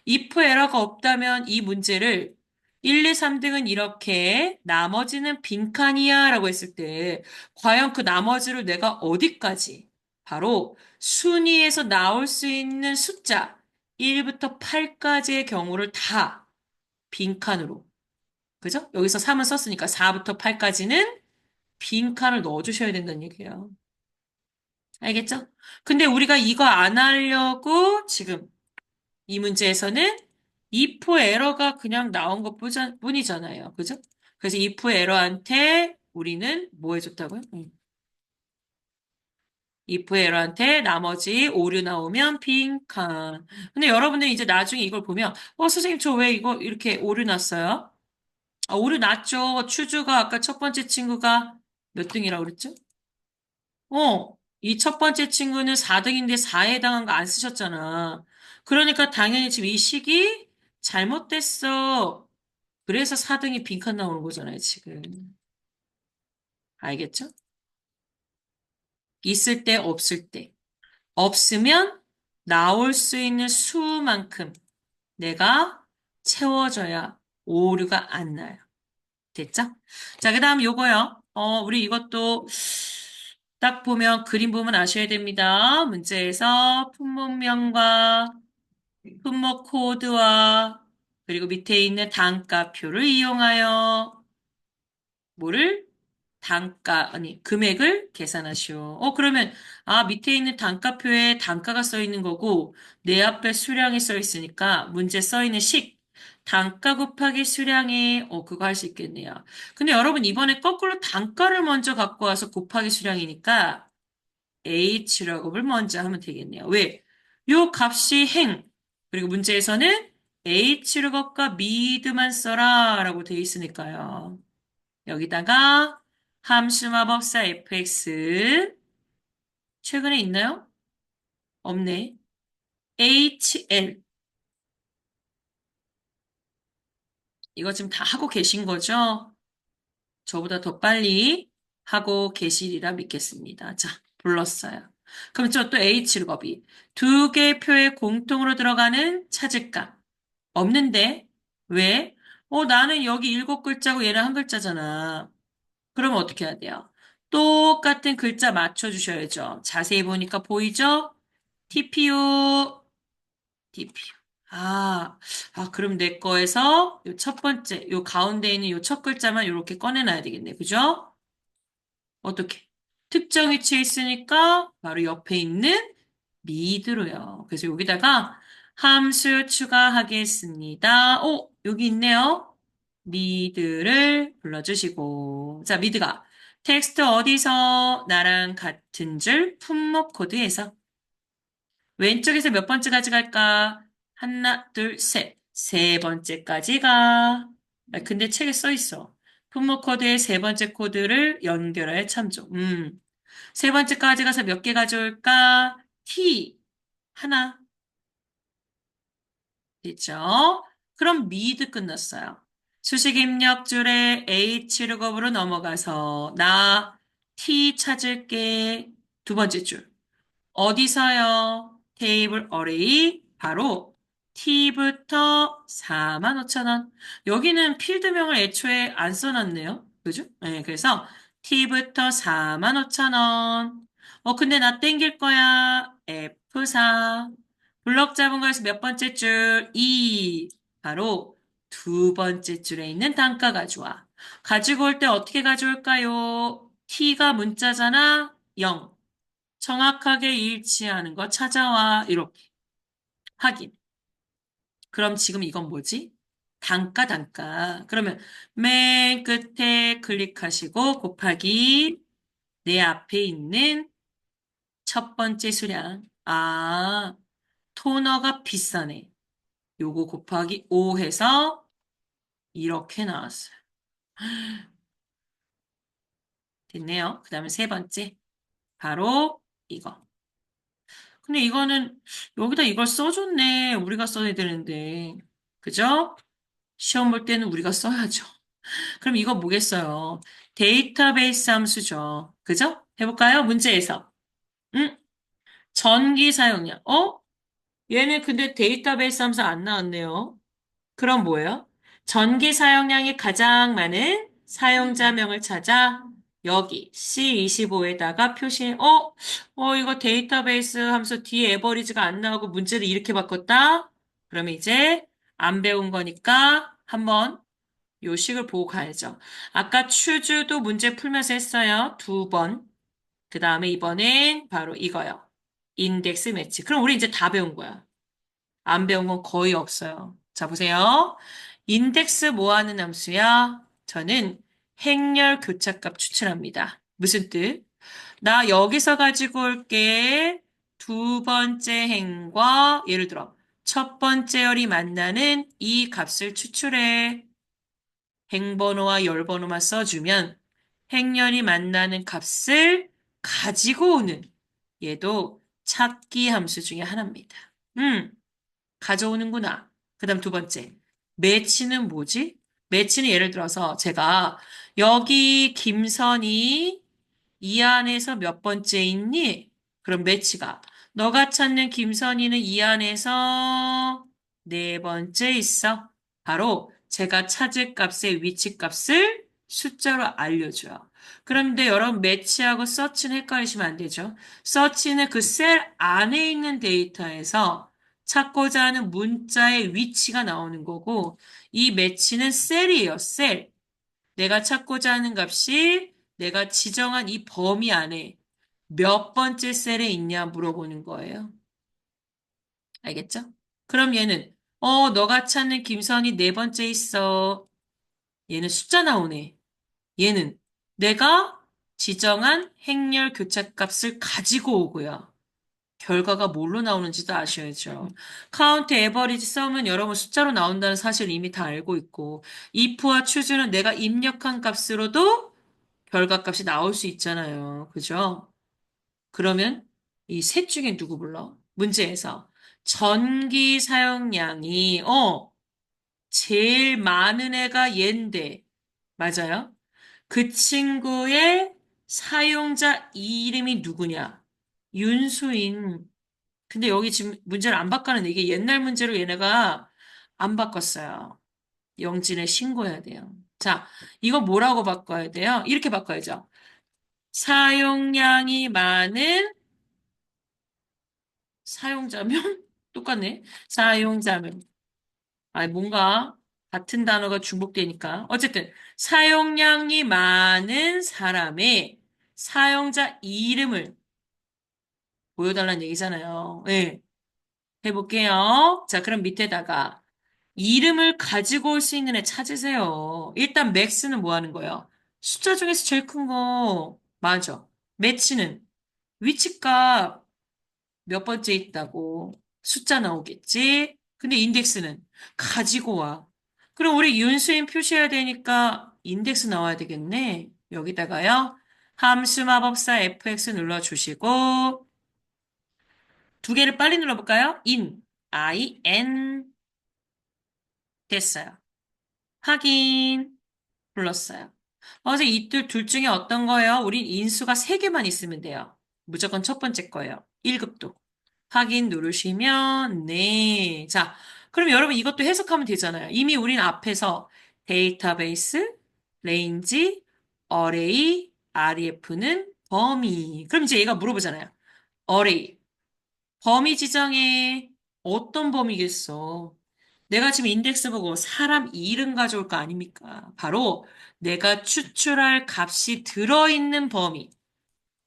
if 에러가 없다면 이 문제를 1, 2, 3등은 이렇게 나머지는 빈칸이야 라고 했을 때 과연 그 나머지를 내가 어디까지 바로 순위에서 나올 수 있는 숫자 1부터 8까지의 경우를 다 빈칸으로 그죠? 여기서 3은 썼으니까 4부터 8까지는 빈칸을 넣어주셔야 된다는 얘기예요. 알겠죠? 근데 우리가 이거 안 하려고 지금 이 문제에서는 if 에러가 그냥 나온 것 뿐이잖아요. 그죠? 그래서 if 에러한테 우리는 뭐 해줬다고요? if 에러한테 나머지 오류 나오면 빈칸. 근데 여러분들 이제 나중에 이걸 보면, 선생님, 저 왜 이거 이렇게 오류 났어요? 아, 오류 났죠. 추주가 아까 첫 번째 친구가 몇 등이라고 그랬죠? 이 첫 번째 친구는 4등인데 4에 해당한 거 안 쓰셨잖아. 그러니까 당연히 지금 이 식이 잘못됐어. 그래서 4등이 빈칸 나오는 거잖아요, 지금. 알겠죠? 있을 때, 없을 때. 없으면 나올 수 있는 수만큼 내가 채워줘야 오류가 안 나요. 됐죠? 자, 그 다음 요거요. 우리 이것도 딱 보면, 그림 보면 아셔야 됩니다. 문제에서 품목명과 품목 코드와 그리고 밑에 있는 단가표를 이용하여 뭐를? 아니, 금액을 계산하시오. 그러면, 밑에 있는 단가표에 단가가 써 있는 거고, 내 앞에 수량이 써 있으니까, 문제 써 있는 단가 곱하기 수량이, 그거 할 수 있겠네요. 근데 여러분, 이번에 거꾸로 단가를 먼저 갖고 와서 곱하기 수량이니까, H락업을 먼저 하면 되겠네요. 왜? 요 값이 그리고 문제에서는 H락업과 미드만 써라, 라고 돼 있으니까요. 여기다가 함수 마법사 fx 최근에 있나요? 없네. hl 이거 지금 다 하고 계신 거죠? 저보다 더 빨리 하고 계시리라 믿겠습니다. 자, 불렀어요. 그럼 저 또 h르겁이 두 개의 표에 공통으로 들어가는 찾을까? 없는데 왜? 나는 여기 7글자고 얘는 한 글자잖아. 그러면 어떻게 해야 돼요? 똑같은 글자 맞춰주셔야죠. 자세히 보니까 보이죠? TPU, TPU. 그럼 내 거에서 요 첫 번째, 요 가운데 있는 요 첫 글자만 이렇게 꺼내놔야 되겠네. 그죠? 어떻게? 특정 위치에 있으니까 바로 옆에 있는 미드로요. 그래서 여기다가 함수 추가하겠습니다. 여기 있네요. 미드를 불러주시고. 자, 미드가 텍스트 어디서 나랑 같은 줄 품목 코드에서 왼쪽에서 몇 번째 가져갈까? 하나, 둘, 셋. 세 번째까지 가. 근데 책에 써 있어. 품목 코드의 세 번째 코드를 연결하여 참조. 세 번째까지 가서 몇 개 가져올까? T. 하나. 됐죠? 그럼 미드 끝났어요. 수식 입력줄에 H룩업으로 넘어가서 나 T 찾을게. 두 번째 줄. 어디서요? 테이블 어레이 바로 T부터 45,000원. 여기는 필드명을 애초에 안 써놨네요. 그죠? 네, 그래서 T부터 45,000원. 근데 나 땡길 거야. F4. 블럭 잡은 거에서 몇 번째 줄? 2. 바로 두 번째 줄에 있는 단가 가져와. 가지고 올 때 어떻게 가져올까요? T가 문자잖아? 0. 정확하게 일치하는 거 찾아와. 이렇게 확인. 그럼 지금 이건 뭐지? 단가. 그러면 맨 끝에 클릭하시고 곱하기 내 앞에 있는 첫 번째 수량. 토너가 비싸네. 요거 곱하기 5 해서 이렇게 나왔어요. 됐네요. 그 다음에 세 번째. 바로 이거. 근데 이거는 여기다 이걸 써줬네. 우리가 써야 되는데. 그죠? 시험 볼 때는 우리가 써야죠. 그럼 이거 뭐겠어요? 데이터베이스 함수죠. 그죠? 해볼까요? 문제에서. 응? 전기 사용량. 얘는 근데 데이터베이스 함수 안 나왔네요. 그럼 뭐예요? 전기 사용량이 가장 많은 사용자명을 찾아 여기 C25에다가 표시, 이거 데이터베이스 함수 뒤에 에버리지가 안 나오고 문제를 이렇게 바꿨다? 그러면 이제 안 배운 거니까 한번 요식을 보고 가야죠. 아까 추주도 문제 풀면서 했어요. 2번. 그 다음에 이번엔 바로 이거요. 인덱스 매치. 그럼 우리 이제 다 배운 거야. 안 배운 건 거의 없어요. 자, 보세요. 인덱스 뭐 하는 함수야? 저는 행렬 교차값 추출합니다. 무슨 뜻? 나 여기서 가지고 올게. 두 번째 행과 예를 들어 첫 번째 열이 만나는 이 값을 추출해. 행번호와 열번호만 써주면 행렬이 만나는 값을 가지고 오는 얘도 찾기 함수 중에 하나입니다. 가져오는구나. 그 다음 두 번째. 매치는 뭐지? 매치는 예를 들어서 제가 여기 김선이 이 안에서 몇 번째 있니? 그럼 매치가 너가 찾는 김선이는 이 안에서 네 번째 있어. 바로 제가 찾을 값의 위치 값을 숫자로 알려줘요. 그런데 여러분 매치하고 서치는 헷갈리시면 안 되죠. 서치는 그 셀 안에 있는 데이터에서 찾고자 하는 문자의 위치가 나오는 거고 이 매치는 셀이에요. 셀. 내가 찾고자 하는 값이 내가 지정한 이 범위 안에 몇 번째 셀에 있냐 물어보는 거예요. 알겠죠? 그럼 얘는 너가 찾는 김선이 네 번째 있어. 얘는 숫자 나오네. 얘는 내가 지정한 행렬 교차값을 가지고 오고요. 결과가 뭘로 나오는지도 아셔야죠. 카운트 에버리지 썸은 여러분 숫자로 나온다는 사실 이미 다 알고 있고 if와 choose는 내가 입력한 값으로도 결과값이 나올 수 있잖아요. 그죠? 그러면 이 셋 중에 누구 불러? 문제에서 전기 사용량이 제일 많은 애가 얘인데 맞아요? 그 친구의 사용자 이름이 누구냐? 윤수인. 근데 여기 지금 문제를 안 바꿨는데 이게 옛날 문제로 얘네가 안 바꿨어요. 영진에 신고해야 돼요. 자, 이거 뭐라고 바꿔야 돼요? 이렇게 바꿔야죠. 사용량이 많은 사용자명? 똑같네. 사용자명. 아, 뭔가 같은 단어가 중복되니까. 어쨌든, 사용량이 많은 사람의 사용자 이름을 보여달라는 얘기잖아요. 네, 해볼게요. 자, 그럼 밑에다가 이름을 가지고 올 수 있는 애 찾으세요. 일단 맥스는 뭐 하는 거예요? 숫자 중에서 제일 큰 거. 맞아. 매치는 위치값 몇 번째 있다고 숫자 나오겠지? 근데 인덱스는 가지고 와. 그럼 우리 윤수인 표시해야 되니까 인덱스 나와야 되겠네. 여기다가요. 함수 마법사 fx 눌러주시고 두 개를 빨리 눌러볼까요? in 됐어요. 확인 불렀어요. 어제 이둘 둘 중에 어떤 거예요? 우린 인수가 세개만 있으면 돼요. 무조건 첫 번째 거예요. 1급도. 확인 누르시면 네. 자, 그럼 여러분 이것도 해석하면 되잖아요. 이미 우린 앞에서 데이터베이스, 레인지, 어레이, REF는 범위. 그럼 이제 얘가 물어보잖아요. 어레이. 범위 지정에 어떤 범위겠어? 내가 지금 인덱스 보고 사람 이름 가져올 거 아닙니까? 바로 내가 추출할 값이 들어있는 범위.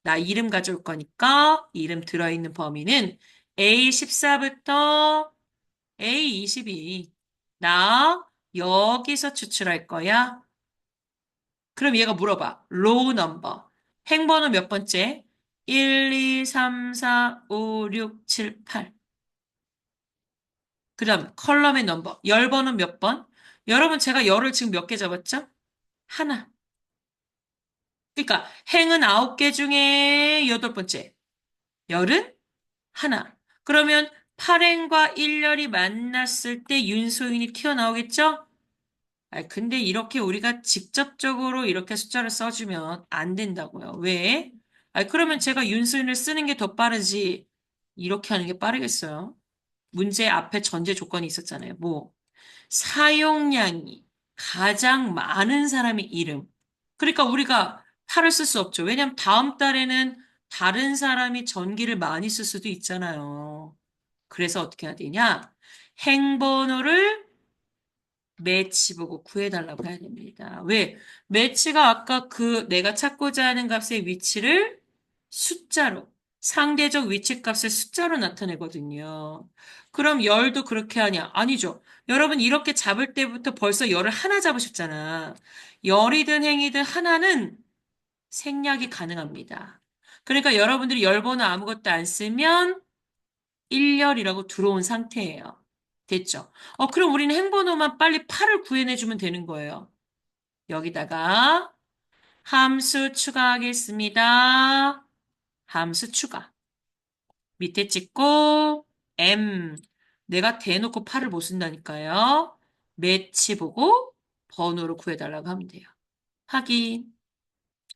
나 이름 가져올 거니까 이름 들어있는 범위는 A14부터 A22. 나 여기서 추출할 거야. 그럼 얘가 물어봐. 로우 넘버. 행번호 몇 번째? 1, 2, 3, 4, 5, 6, 7, 8. 그 다음 컬럼의 넘버. 열 번은 몇 번? 여러분 제가 열을 지금 몇 개 잡았죠? 하나. 그러니까 행은 9개 중에 여덟 번째. 열은 하나. 그러면 8행과 1열이 만났을 때 윤소인이 튀어나오겠죠? 아, 근데 이렇게 우리가 직접적으로 이렇게 숫자를 써주면 안 된다고요. 왜? 아, 그러면 제가 윤소인을 쓰는 게 더 빠르지. 이렇게 하는 게 빠르겠어요? 문제 앞에 전제 조건이 있었잖아요. 뭐, 사용량이 가장 많은 사람의 이름. 그러니까 우리가 8을 쓸 수 없죠. 왜냐하면 다음 달에는 다른 사람이 전기를 많이 쓸 수도 있잖아요. 그래서 어떻게 해야 되냐? 행번호를 매치 보고 구해달라고 해야 됩니다. 왜? 매치가 아까 그 내가 찾고자 하는 값의 위치를 숫자로, 상대적 위치 값을 숫자로 나타내거든요. 그럼 열도 그렇게 하냐? 아니죠. 여러분 이렇게 잡을 때부터 벌써 열을 하나 잡으셨잖아. 열이든 행이든 하나는 생략이 가능합니다. 그러니까 여러분들이 열번호 아무것도 안 쓰면 1열이라고 들어온 상태예요. 됐죠? 그럼 우리는 행번호만 빨리 8을 구해내주면 되는 거예요. 여기다가 함수 추가하겠습니다. 함수 추가. 밑에 찍고 M. 내가 대놓고 8을 못 쓴다니까요. 매치 보고 번호를 구해달라고 하면 돼요. 확인.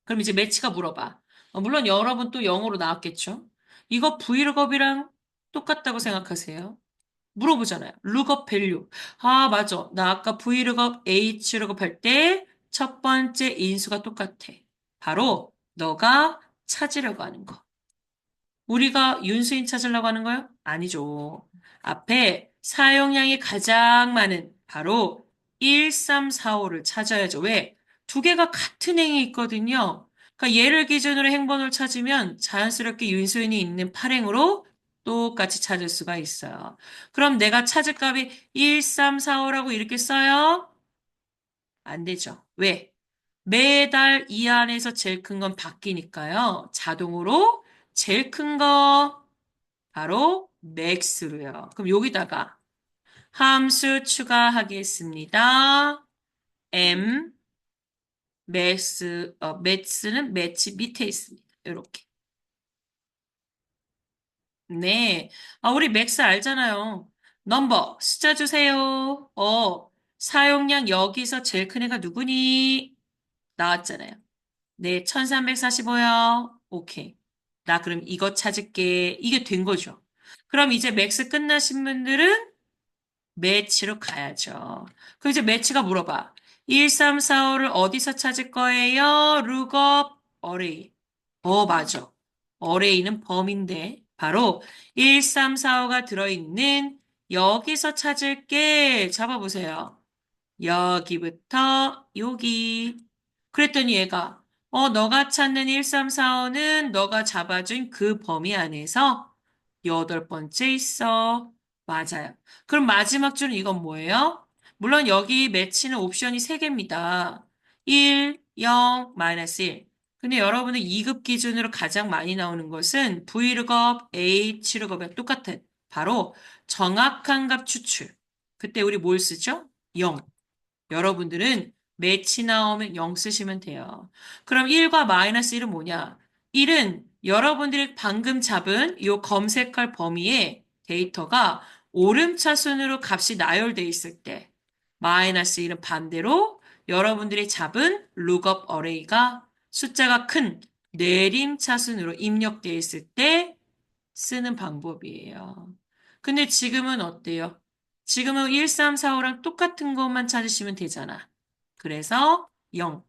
그럼 이제 매치가 물어봐. 물론 여러분 또 영어로 나왔겠죠? 이거 브이로그이랑 똑같다고 생각하세요? 물어보잖아요. 룩업 밸류. 아, 맞아. 나 아까 V룩업, H룩업 할 때 첫 번째 인수가 똑같아. 바로 너가 찾으려고 하는 거. 우리가 윤수인 찾으려고 하는 거요? 아니죠. 앞에 사용량이 가장 많은 바로 1345를 찾아야죠. 왜? 두 개가 같은 행이 있거든요. 그러니까 얘를 기준으로 행번호를 찾으면 자연스럽게 윤수인이 있는 8행으로 똑같이 찾을 수가 있어요. 그럼 내가 찾을 값이 1345라고 이렇게 써요? 안 되죠. 왜? 매달 이 안에서 제일 큰 건 바뀌니까요. 자동으로 제일 큰 거 바로 맥스로요. 그럼 여기다가 함수 추가하겠습니다. m 매스는 매치 밑에 있습니다. 이렇게. 네. 우리 맥스 알잖아요. 넘버 숫자 주세요. 사용량 여기서 제일 큰 애가 누구니? 나왔잖아요. 네, 1345요. 오케이. 나 그럼 이거 찾을게. 이게 된 거죠. 그럼 이제 맥스 끝나신 분들은 매치로 가야죠. 그럼 이제 매치가 물어봐. 1345를 어디서 찾을 거예요? 룩업 어레이. 맞아. 어레이는 범인데 바로 1345가 들어있는 여기서 찾을게. 잡아보세요. 여기부터 여기. 그랬더니 얘가 너가 찾는 1345는 너가 잡아준 그 범위 안에서 여덟 번째 있어. 맞아요. 그럼 마지막 줄은 이건 뭐예요? 물론 여기 매치는 옵션이 3개입니다. 1, 0, 마이너스 1. 근데 여러분은 2급 기준으로 가장 많이 나오는 것은 V룩업, H룩업이랑 똑같은 바로 정확한 값 추출. 그때 우리 뭘 쓰죠? 0. 여러분들은 매치 나오면 0 쓰시면 돼요. 그럼 1과 마이너스 1은 뭐냐? 1은 여러분들이 방금 잡은 이 검색할 범위에 데이터가 오름차순으로 값이 나열돼 있을 때, 마이너스 1은 반대로 여러분들이 잡은 룩업 어레이가 숫자가 큰 내림차순으로 입력되어 있을 때 쓰는 방법이에요. 근데 지금은 어때요? 지금은 1345랑 똑같은 것만 찾으시면 되잖아. 그래서 0,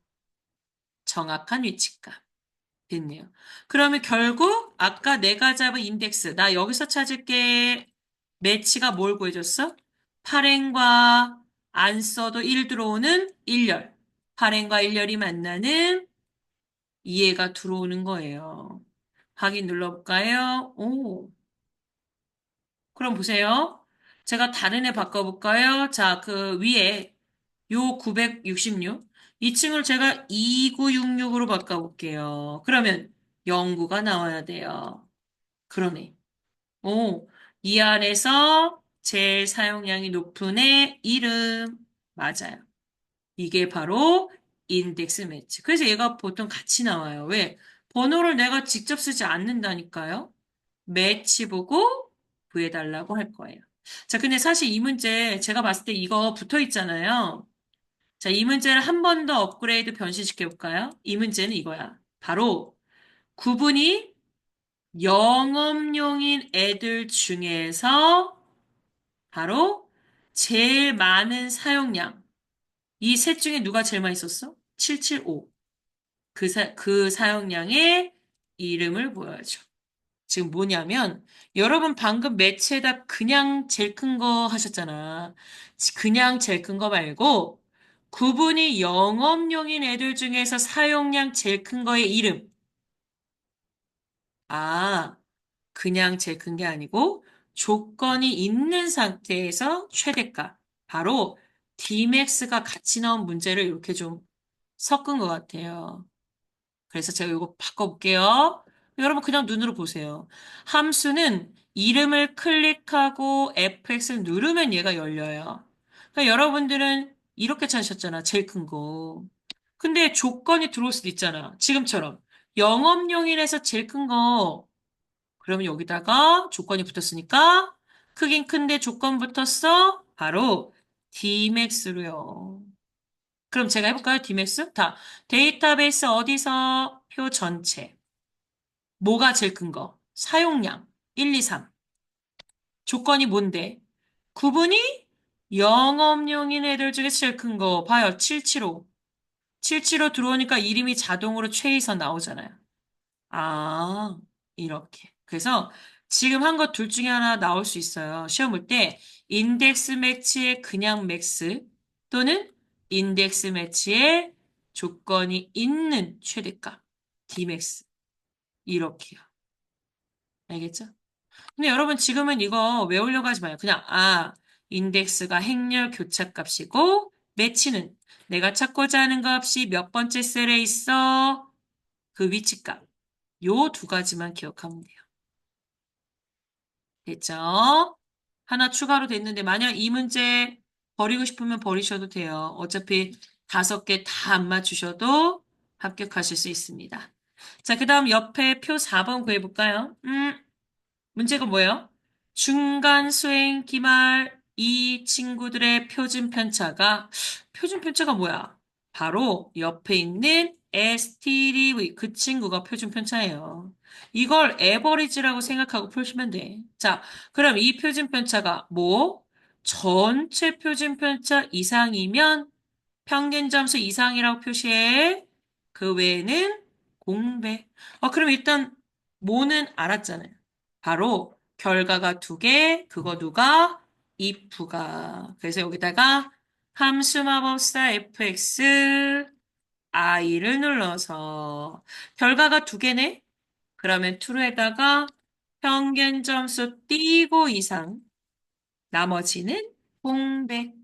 정확한 위치값. 됐네요. 그러면 결국 아까 내가 잡은 인덱스, 나 여기서 찾을게. 매치가 뭘 구해줬어? 8행과 안 써도 1 들어오는 1열. 8행과 1열이 만나는 2해가 들어오는 거예요. 확인 눌러볼까요? 오. 그럼 보세요. 제가 다른 애 바꿔볼까요? 자, 그 위에 요 966. 이 층을 제가 2966으로 바꿔볼게요. 그러면 09가 나와야 돼요. 그러네. 이 안에서 제일 사용량이 높은 애 이름. 맞아요. 이게 바로 인덱스 매치. 그래서 얘가 보통 같이 나와요. 왜? 번호를 내가 직접 쓰지 않는다니까요. 매치 보고 구해달라고 할 거예요. 자, 근데 사실 이 문제 제가 봤을 때 이거 붙어 있잖아요. 자, 이 문제를 한 번 더 업그레이드 변신시켜 볼까요? 이 문제는 이거야. 바로 구분이 영업용인 애들 중에서 바로 제일 많은 사용량. 이 셋 중에 누가 제일 많이 썼어? 775. 그 사용량의 이름을 보여줘. 지금 뭐냐면 여러분 방금 매치에다 그냥 제일 큰 거 하셨잖아. 그냥 제일 큰 거 말고 구분이 영업용인 애들 중에서 사용량 제일 큰 거의 이름. 아, 그냥 제일 큰 게 아니고 조건이 있는 상태에서 최대가. 바로 Dmax가 같이 나온 문제를 이렇게 좀 섞은 것 같아요. 그래서 제가 이거 바꿔볼게요. 여러분 그냥 눈으로 보세요. 함수는 이름을 클릭하고 fx를 누르면 얘가 열려요. 그러니까 여러분들은 이렇게 찾으셨잖아. 제일 큰 거. 근데 조건이 들어올 수도 있잖아. 지금처럼. 영업용인에서 제일 큰 거. 그러면 여기다가 조건이 붙었으니까 크긴 큰데 조건 붙었어? 바로 Dmax로요. 그럼 제가 해볼까요? Dmax? 다. 데이터베이스 어디서? 표 전체. 뭐가 제일 큰 거? 사용량. 1, 2, 3. 조건이 뭔데? 구분이 영업용인 애들 중에서 제일 큰 거. 봐요. 775. 775 들어오니까 이름이 자동으로 최이선 나오잖아요. 아, 이렇게. 그래서 지금 한 것 둘 중에 하나 나올 수 있어요. 시험 볼 때 인덱스 매치의 그냥 맥스 또는 인덱스 매치의 조건이 있는 최대값. Dmax. 이렇게요. 알겠죠? 근데 여러분 지금은 이거 외우려고 하지 마요. 그냥 인덱스가 행렬 교차값이고 매치는 내가 찾고자 하는 값이 몇 번째 셀에 있어? 그 위치값. 요 두 가지만 기억하면 돼요. 됐죠? 하나 추가로 됐는데 만약 이 문제 버리고 싶으면 버리셔도 돼요. 어차피 5개 다 안 맞추셔도 합격하실 수 있습니다. 자, 그 다음 옆에 표 4번 구해볼까요? 문제가 뭐예요? 중간 수행 기말 이 친구들의 표준 편차가 뭐야? 바로 옆에 있는 STDV 그 친구가 표준 편차예요. 이걸 에버리지라고 생각하고 푸시면 돼. 자, 그럼 이 표준 편차가 뭐? 전체 표준 편차 이상이면 평균 점수 이상이라고 표시해. 그 외에는 공배. 그럼 일단 뭐는 알았잖아요. 바로 결과가 2개, 그거 누가? if가. 그래서 여기다가 함수 마법사 fx i를 눌러서 결과가 2개네? 그러면 true에다가 평균 점수 띄고 이상, 나머지는 공백.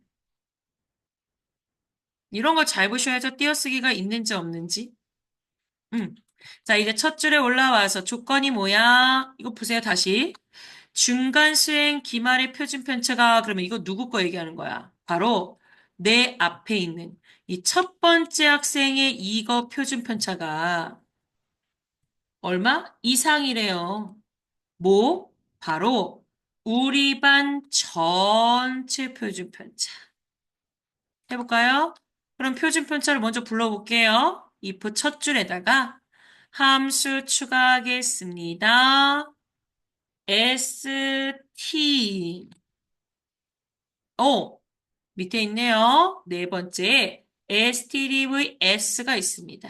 이런 거 잘 보셔야죠. 띄어쓰기가 있는지 없는지. 음. 자, 이제 첫 줄에 올라와서 조건이 뭐야? 이거 보세요, 다시. 중간 수행 기말의 표준 편차가 그러면 이거 누구 거 얘기하는 거야? 바로 내 앞에 있는 이 첫 번째 학생의 이거 표준 편차가 얼마? 이상이래요. 뭐? 바로 우리 반 전체 표준 편차. 해볼까요? 그럼 표준 편차를 먼저 불러볼게요. if 첫 줄에다가 함수 추가하겠습니다. st 밑에 있네요. 네 번째 stdvs가 있습니다.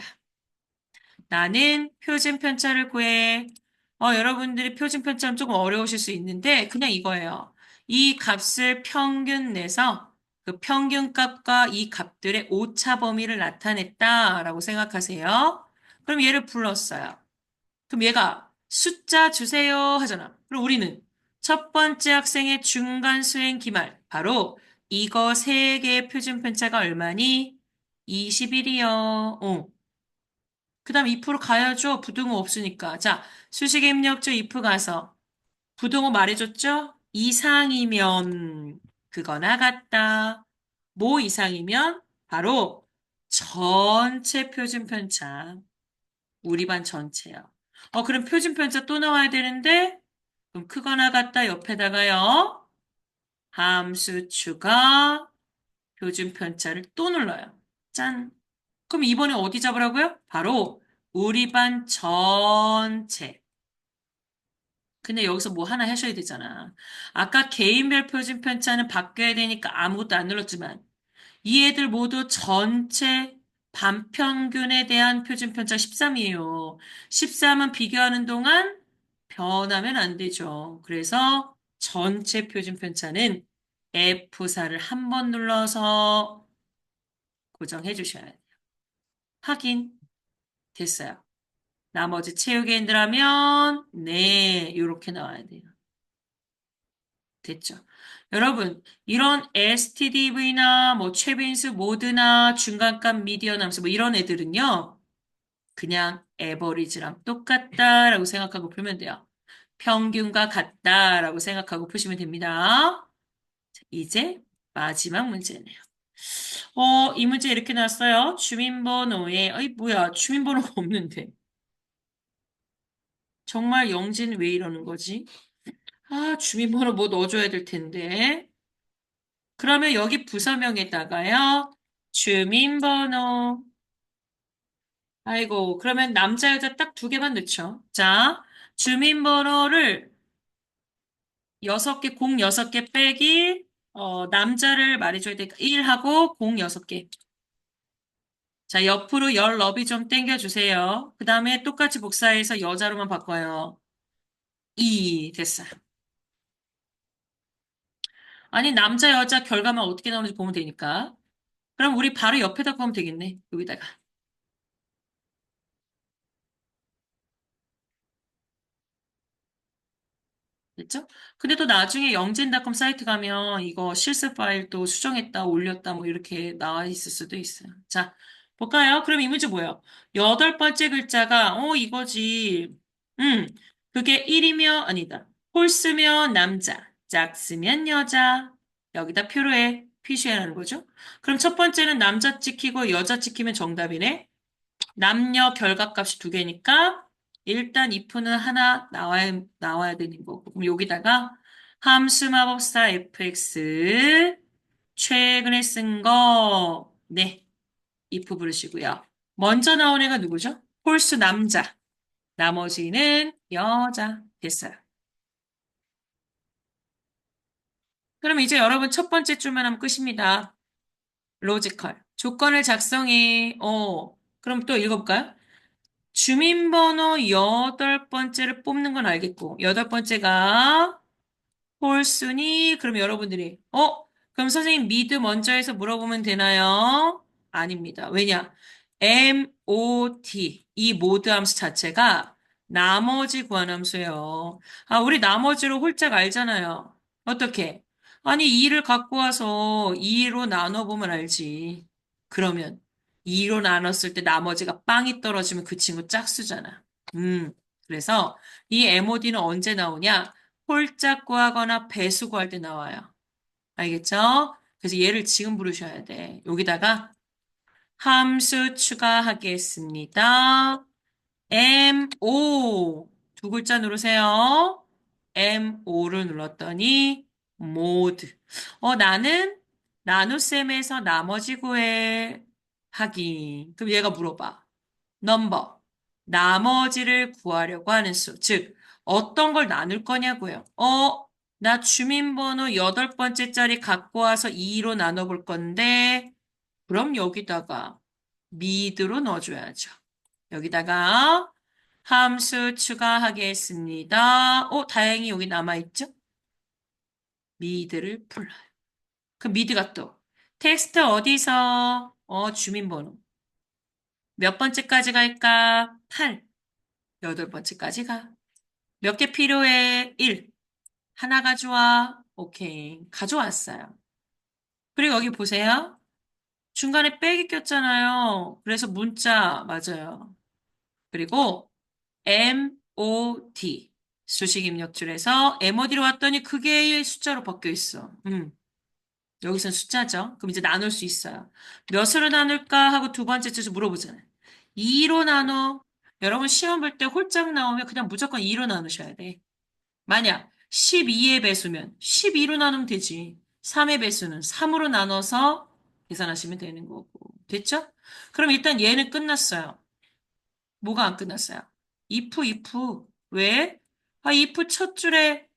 나는 표준 편차를 구해. 여러분들이 표준 편차는 조금 어려우실 수 있는데 그냥 이거예요. 이 값을 평균 내서 그 평균값과 이 값들의 오차 범위를 나타냈다라고 생각하세요. 그럼 얘를 불렀어요. 그럼 얘가 숫자 주세요 하잖아. 그럼 우리는 첫 번째 학생의 중간 수행 기말 바로 이거 세 개의 표준 편차가 얼마니? 21이요. 그 다음 if로 가야죠. 부등호 없으니까. 자, 수식 입력조 if 가서 부등호 말해줬죠? 이상이면 그거나 같다. 뭐 이상이면 바로 전체 표준 편차. 우리 반 전체요. 그럼 표준 편차 또 나와야 되는데 그럼 크거나 같다 옆에다가요. 함수 추가 표준 편차를 또 눌러요. 짠. 그럼 이번에 어디 잡으라고요? 바로 우리 반 전체. 근데 여기서 뭐 하나 하셔야 되잖아. 아까 개인별 표준 편차는 바뀌어야 되니까 아무것도 안 눌렀지만 이 애들 모두 전체 반평균에 대한 표준 편차 13이에요. 13은 비교하는 동안 변하면 안 되죠. 그래서 전체 표준 편차는 F4를 한 번 눌러서 고정해 주셔야 돼요. 확인 됐어요. 나머지 체육인들 하면 네, 이렇게 나와야 돼요. 됐죠? 여러분, 이런 STDV나 뭐 최빈수 모드나 중간값 미디어 함수 뭐 이런 애들은요. 그냥 에버리지랑 똑같다라고 생각하고 풀면 돼요. 평균과 같다라고 생각하고 푸시면 됩니다. 이제 마지막 문제네요. 이 문제 이렇게 나왔어요. 주민번호에, 어이, 뭐야, 주민번호가 없는데. 정말 영진 왜 이러는 거지? 아, 주민번호 뭐 넣어줘야 될 텐데. 그러면 여기 부서명에다가요, 주민번호. 아이고, 그러면 남자, 여자 딱 두 개만 넣죠. 자, 주민번호를 6개, 공 6개 빼기, 남자를 말해줘야 되니까 1하고 공 6개. 자, 옆으로 열 너비 좀 당겨주세요. 그 다음에 똑같이 복사해서 여자로만 바꿔요. 2 됐어요. 아니, 남자, 여자 결과만 어떻게 나오는지 보면 되니까. 그럼 우리 바로 옆에다 보면 되겠네. 여기다가. 됐죠? 근데 또 나중에 영진닷컴 사이트 가면 이거 실습 파일도 수정했다, 올렸다, 뭐 이렇게 나와 있을 수도 있어요. 자, 볼까요? 그럼 이 문제 뭐예요? 여덟 번째 글자가, 이거지. 음, 그게 1이면, 아니다. 홀수면 남자, 짝수면 여자. 여기다 표로해, 표시해라는 거죠. 그럼 첫 번째는 남자 찍히고 여자 찍히면 정답이네. 남녀 결과값이 두 개니까 일단 if는 하나 나와야 되는 거고. 그럼 여기다가 함수 마법사 fx 최근에 쓴 거, 네, if 부르시고요. 먼저 나온 애가 누구죠? 홀수 남자. 나머지는 여자. 됐어요. 그럼 이제 여러분 첫 번째 줄만 하면 끝입니다. 로지컬. 조건을 작성해. 그럼 또 읽어볼까요? 주민번호 여덟 번째를 뽑는 건 알겠고, 여덟 번째가 홀순위, 그럼 여러분들이, 그럼 선생님 미드 먼저 해서 물어보면 되나요? 아닙니다. 왜냐? MOT, 이 모드 함수 자체가 나머지 구한 함수예요. 아, 우리 나머지로 홀짝 알잖아요. 어떻게? 아니, 2를 갖고 와서 2로 나눠보면 알지. 그러면 2로 나눴을 때 나머지가 빵이 떨어지면 그 친구 짝수잖아. 그래서 이 MOD는 언제 나오냐? 홀짝 구하거나 배수 구할 때 나와요. 알겠죠? 그래서 얘를 지금 부르셔야 돼. 여기다가 함수 추가하겠습니다. MO 두 글자 누르세요. MO를 눌렀더니 모드. 나는 나눗셈에서 나머지 구해 하기. 그럼 얘가 물어봐. 넘버. 나머지를 구하려고 하는 수. 즉, 어떤 걸 나눌 거냐고요. 나 주민번호 여덟 번째 짜리 갖고 와서 2로 나눠볼 건데, 그럼 여기다가 미드로 넣어줘야죠. 여기다가 함수 추가하겠습니다. 다행히 여기 남아있죠? 미드를 풀어요. 그 미드가 또 텍스트 어디서? 주민번호. 몇 번째까지 갈까? 8. 여덟 번째까지 가. 몇 개 필요해? 1. 하나 가져와. 오케이. 가져왔어요. 그리고 여기 보세요. 중간에 빼기 꼈잖아요. 그래서 문자 맞아요. 그리고 MOD 수식 입력줄에서 MOD로 왔더니 그게 숫자로 바뀌어 있어. 여기선 숫자죠. 그럼 이제 나눌 수 있어요. 몇으로 나눌까 하고 두 번째 줄에서 물어보잖아요. 2로 나눠. 여러분 시험 볼 때 홀짝 나오면 그냥 무조건 2로 나누셔야 돼. 만약 12의 배수면 12로 나누면 되지. 3의 배수는 3으로 나눠서 계산하시면 되는 거고. 됐죠? 그럼 일단 얘는 끝났어요. 뭐가 안 끝났어요? if. 왜? if 첫 줄에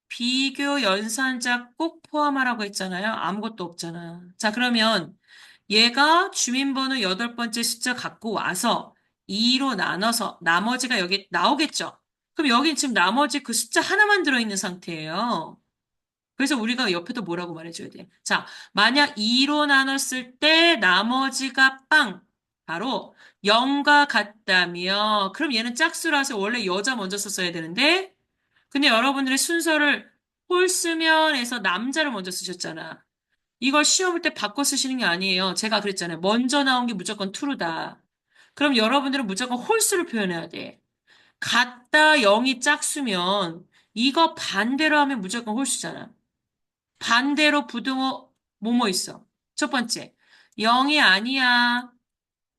비교 연산자 꼭 포함하라고 했잖아요. 아무것도 없잖아. 자, 그러면 얘가 주민번호 여덟 번째 숫자 갖고 와서 2로 나눠서 나머지가 여기 나오겠죠? 그럼 여긴 지금 나머지 그 숫자 하나만 들어있는 상태예요. 그래서 우리가 옆에도 뭐라고 말해줘야 돼? 자, 만약 2로 나눴을 때 나머지가 빵. 바로 0과 같다며. 그럼 얘는 짝수라서 원래 여자 먼저 썼어야 되는데, 근데 여러분들의 순서를 홀수면에서 남자를 먼저 쓰셨잖아. 이걸 시험 볼 때 바꿔 쓰시는 게 아니에요. 제가 그랬잖아요. 먼저 나온 게 무조건 true다. 그럼 여러분들은 무조건 홀수를 표현해야 돼. 같다 0이 짝수면 이거 반대로 하면 무조건 홀수잖아. 반대로 부등호 뭐뭐 있어? 첫 번째, 0이 아니야.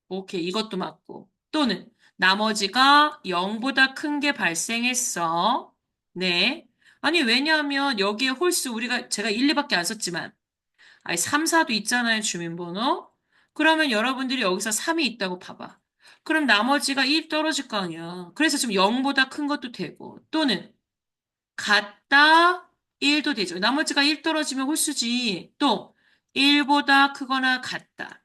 오케이, 이것도 맞고. 또는 나머지가 0보다 큰 게 발생했어. 네. 아니, 왜냐하면 여기에 홀수 제가 1, 2밖에 안 썼지만, 아니, 3, 4도 있잖아요, 주민번호. 그러면 여러분들이 여기서 3이 있다고 봐봐. 그럼 나머지가 1 떨어질 거 아니야. 그래서 지금 0보다 큰 것도 되고, 또는 같다 1도 되죠. 나머지가 1 떨어지면 홀수지. 또 1보다 크거나 같다.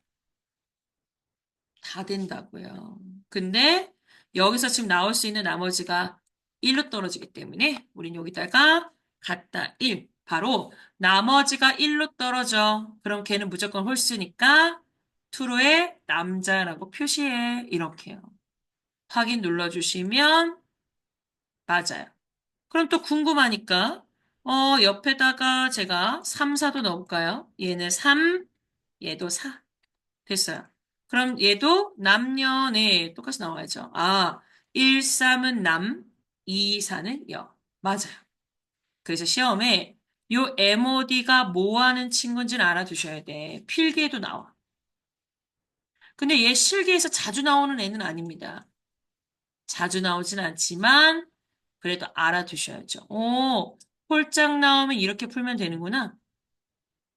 다 된다고요. 근데 여기서 지금 나올 수 있는 나머지가 1로 떨어지기 때문에 우린 여기다가 같다 1. 바로 나머지가 1로 떨어져. 그럼 걔는 무조건 홀수니까 true의 남자라고 표시해. 이렇게요. 확인 눌러주시면 맞아요. 그럼 또 궁금하니까 옆에다가 제가 3, 4도 넣을까요? 얘는 3, 얘도 4. 됐어요. 그럼 얘도 남녀네 똑같이 나와야죠. 아, 1, 3은 남, 2, 4는 여. 맞아요. 그래서 시험에 요 MOD가 뭐 하는 친구인지는 알아두셔야 돼. 필기에도 나와. 근데 얘 실기에서 자주 나오는 애는 아닙니다. 자주 나오진 않지만 그래도 알아두셔야죠. 오, 홀짝 나오면 이렇게 풀면 되는구나.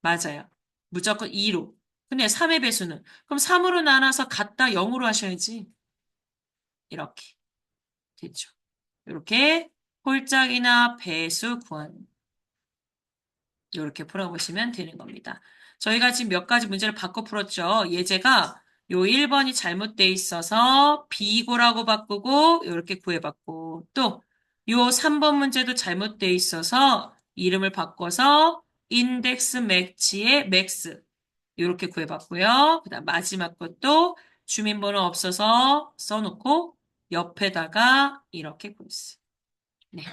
맞아요. 무조건 2로. 근데 3의 배수는? 그럼 3으로 나눠서 갖다 0으로 하셔야지. 이렇게 되죠. 이렇게 홀짝이나 배수 구하는 이렇게 풀어보시면 되는 겁니다. 저희가 지금 몇 가지 문제를 바꿔 풀었죠. 예제가 요 1번이 잘못돼 있어서 비고라고 바꾸고 이렇게 구해봤고 또 요 3번 문제도 잘못돼 있어서 이름을 바꿔서 인덱스 매치의 맥스 이렇게 구해봤고요. 그다음 마지막 것도 주민번호 없어서 써놓고 옆에다가 이렇게 구했어요. 네,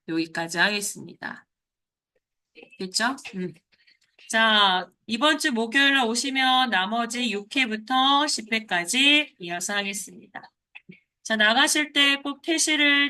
여기까지 하겠습니다. 됐죠? 자, 이번 주 목요일 날 오시면 나머지 6회부터 10회까지 이어서 하겠습니다. 자, 나가실 때 꼭 태시를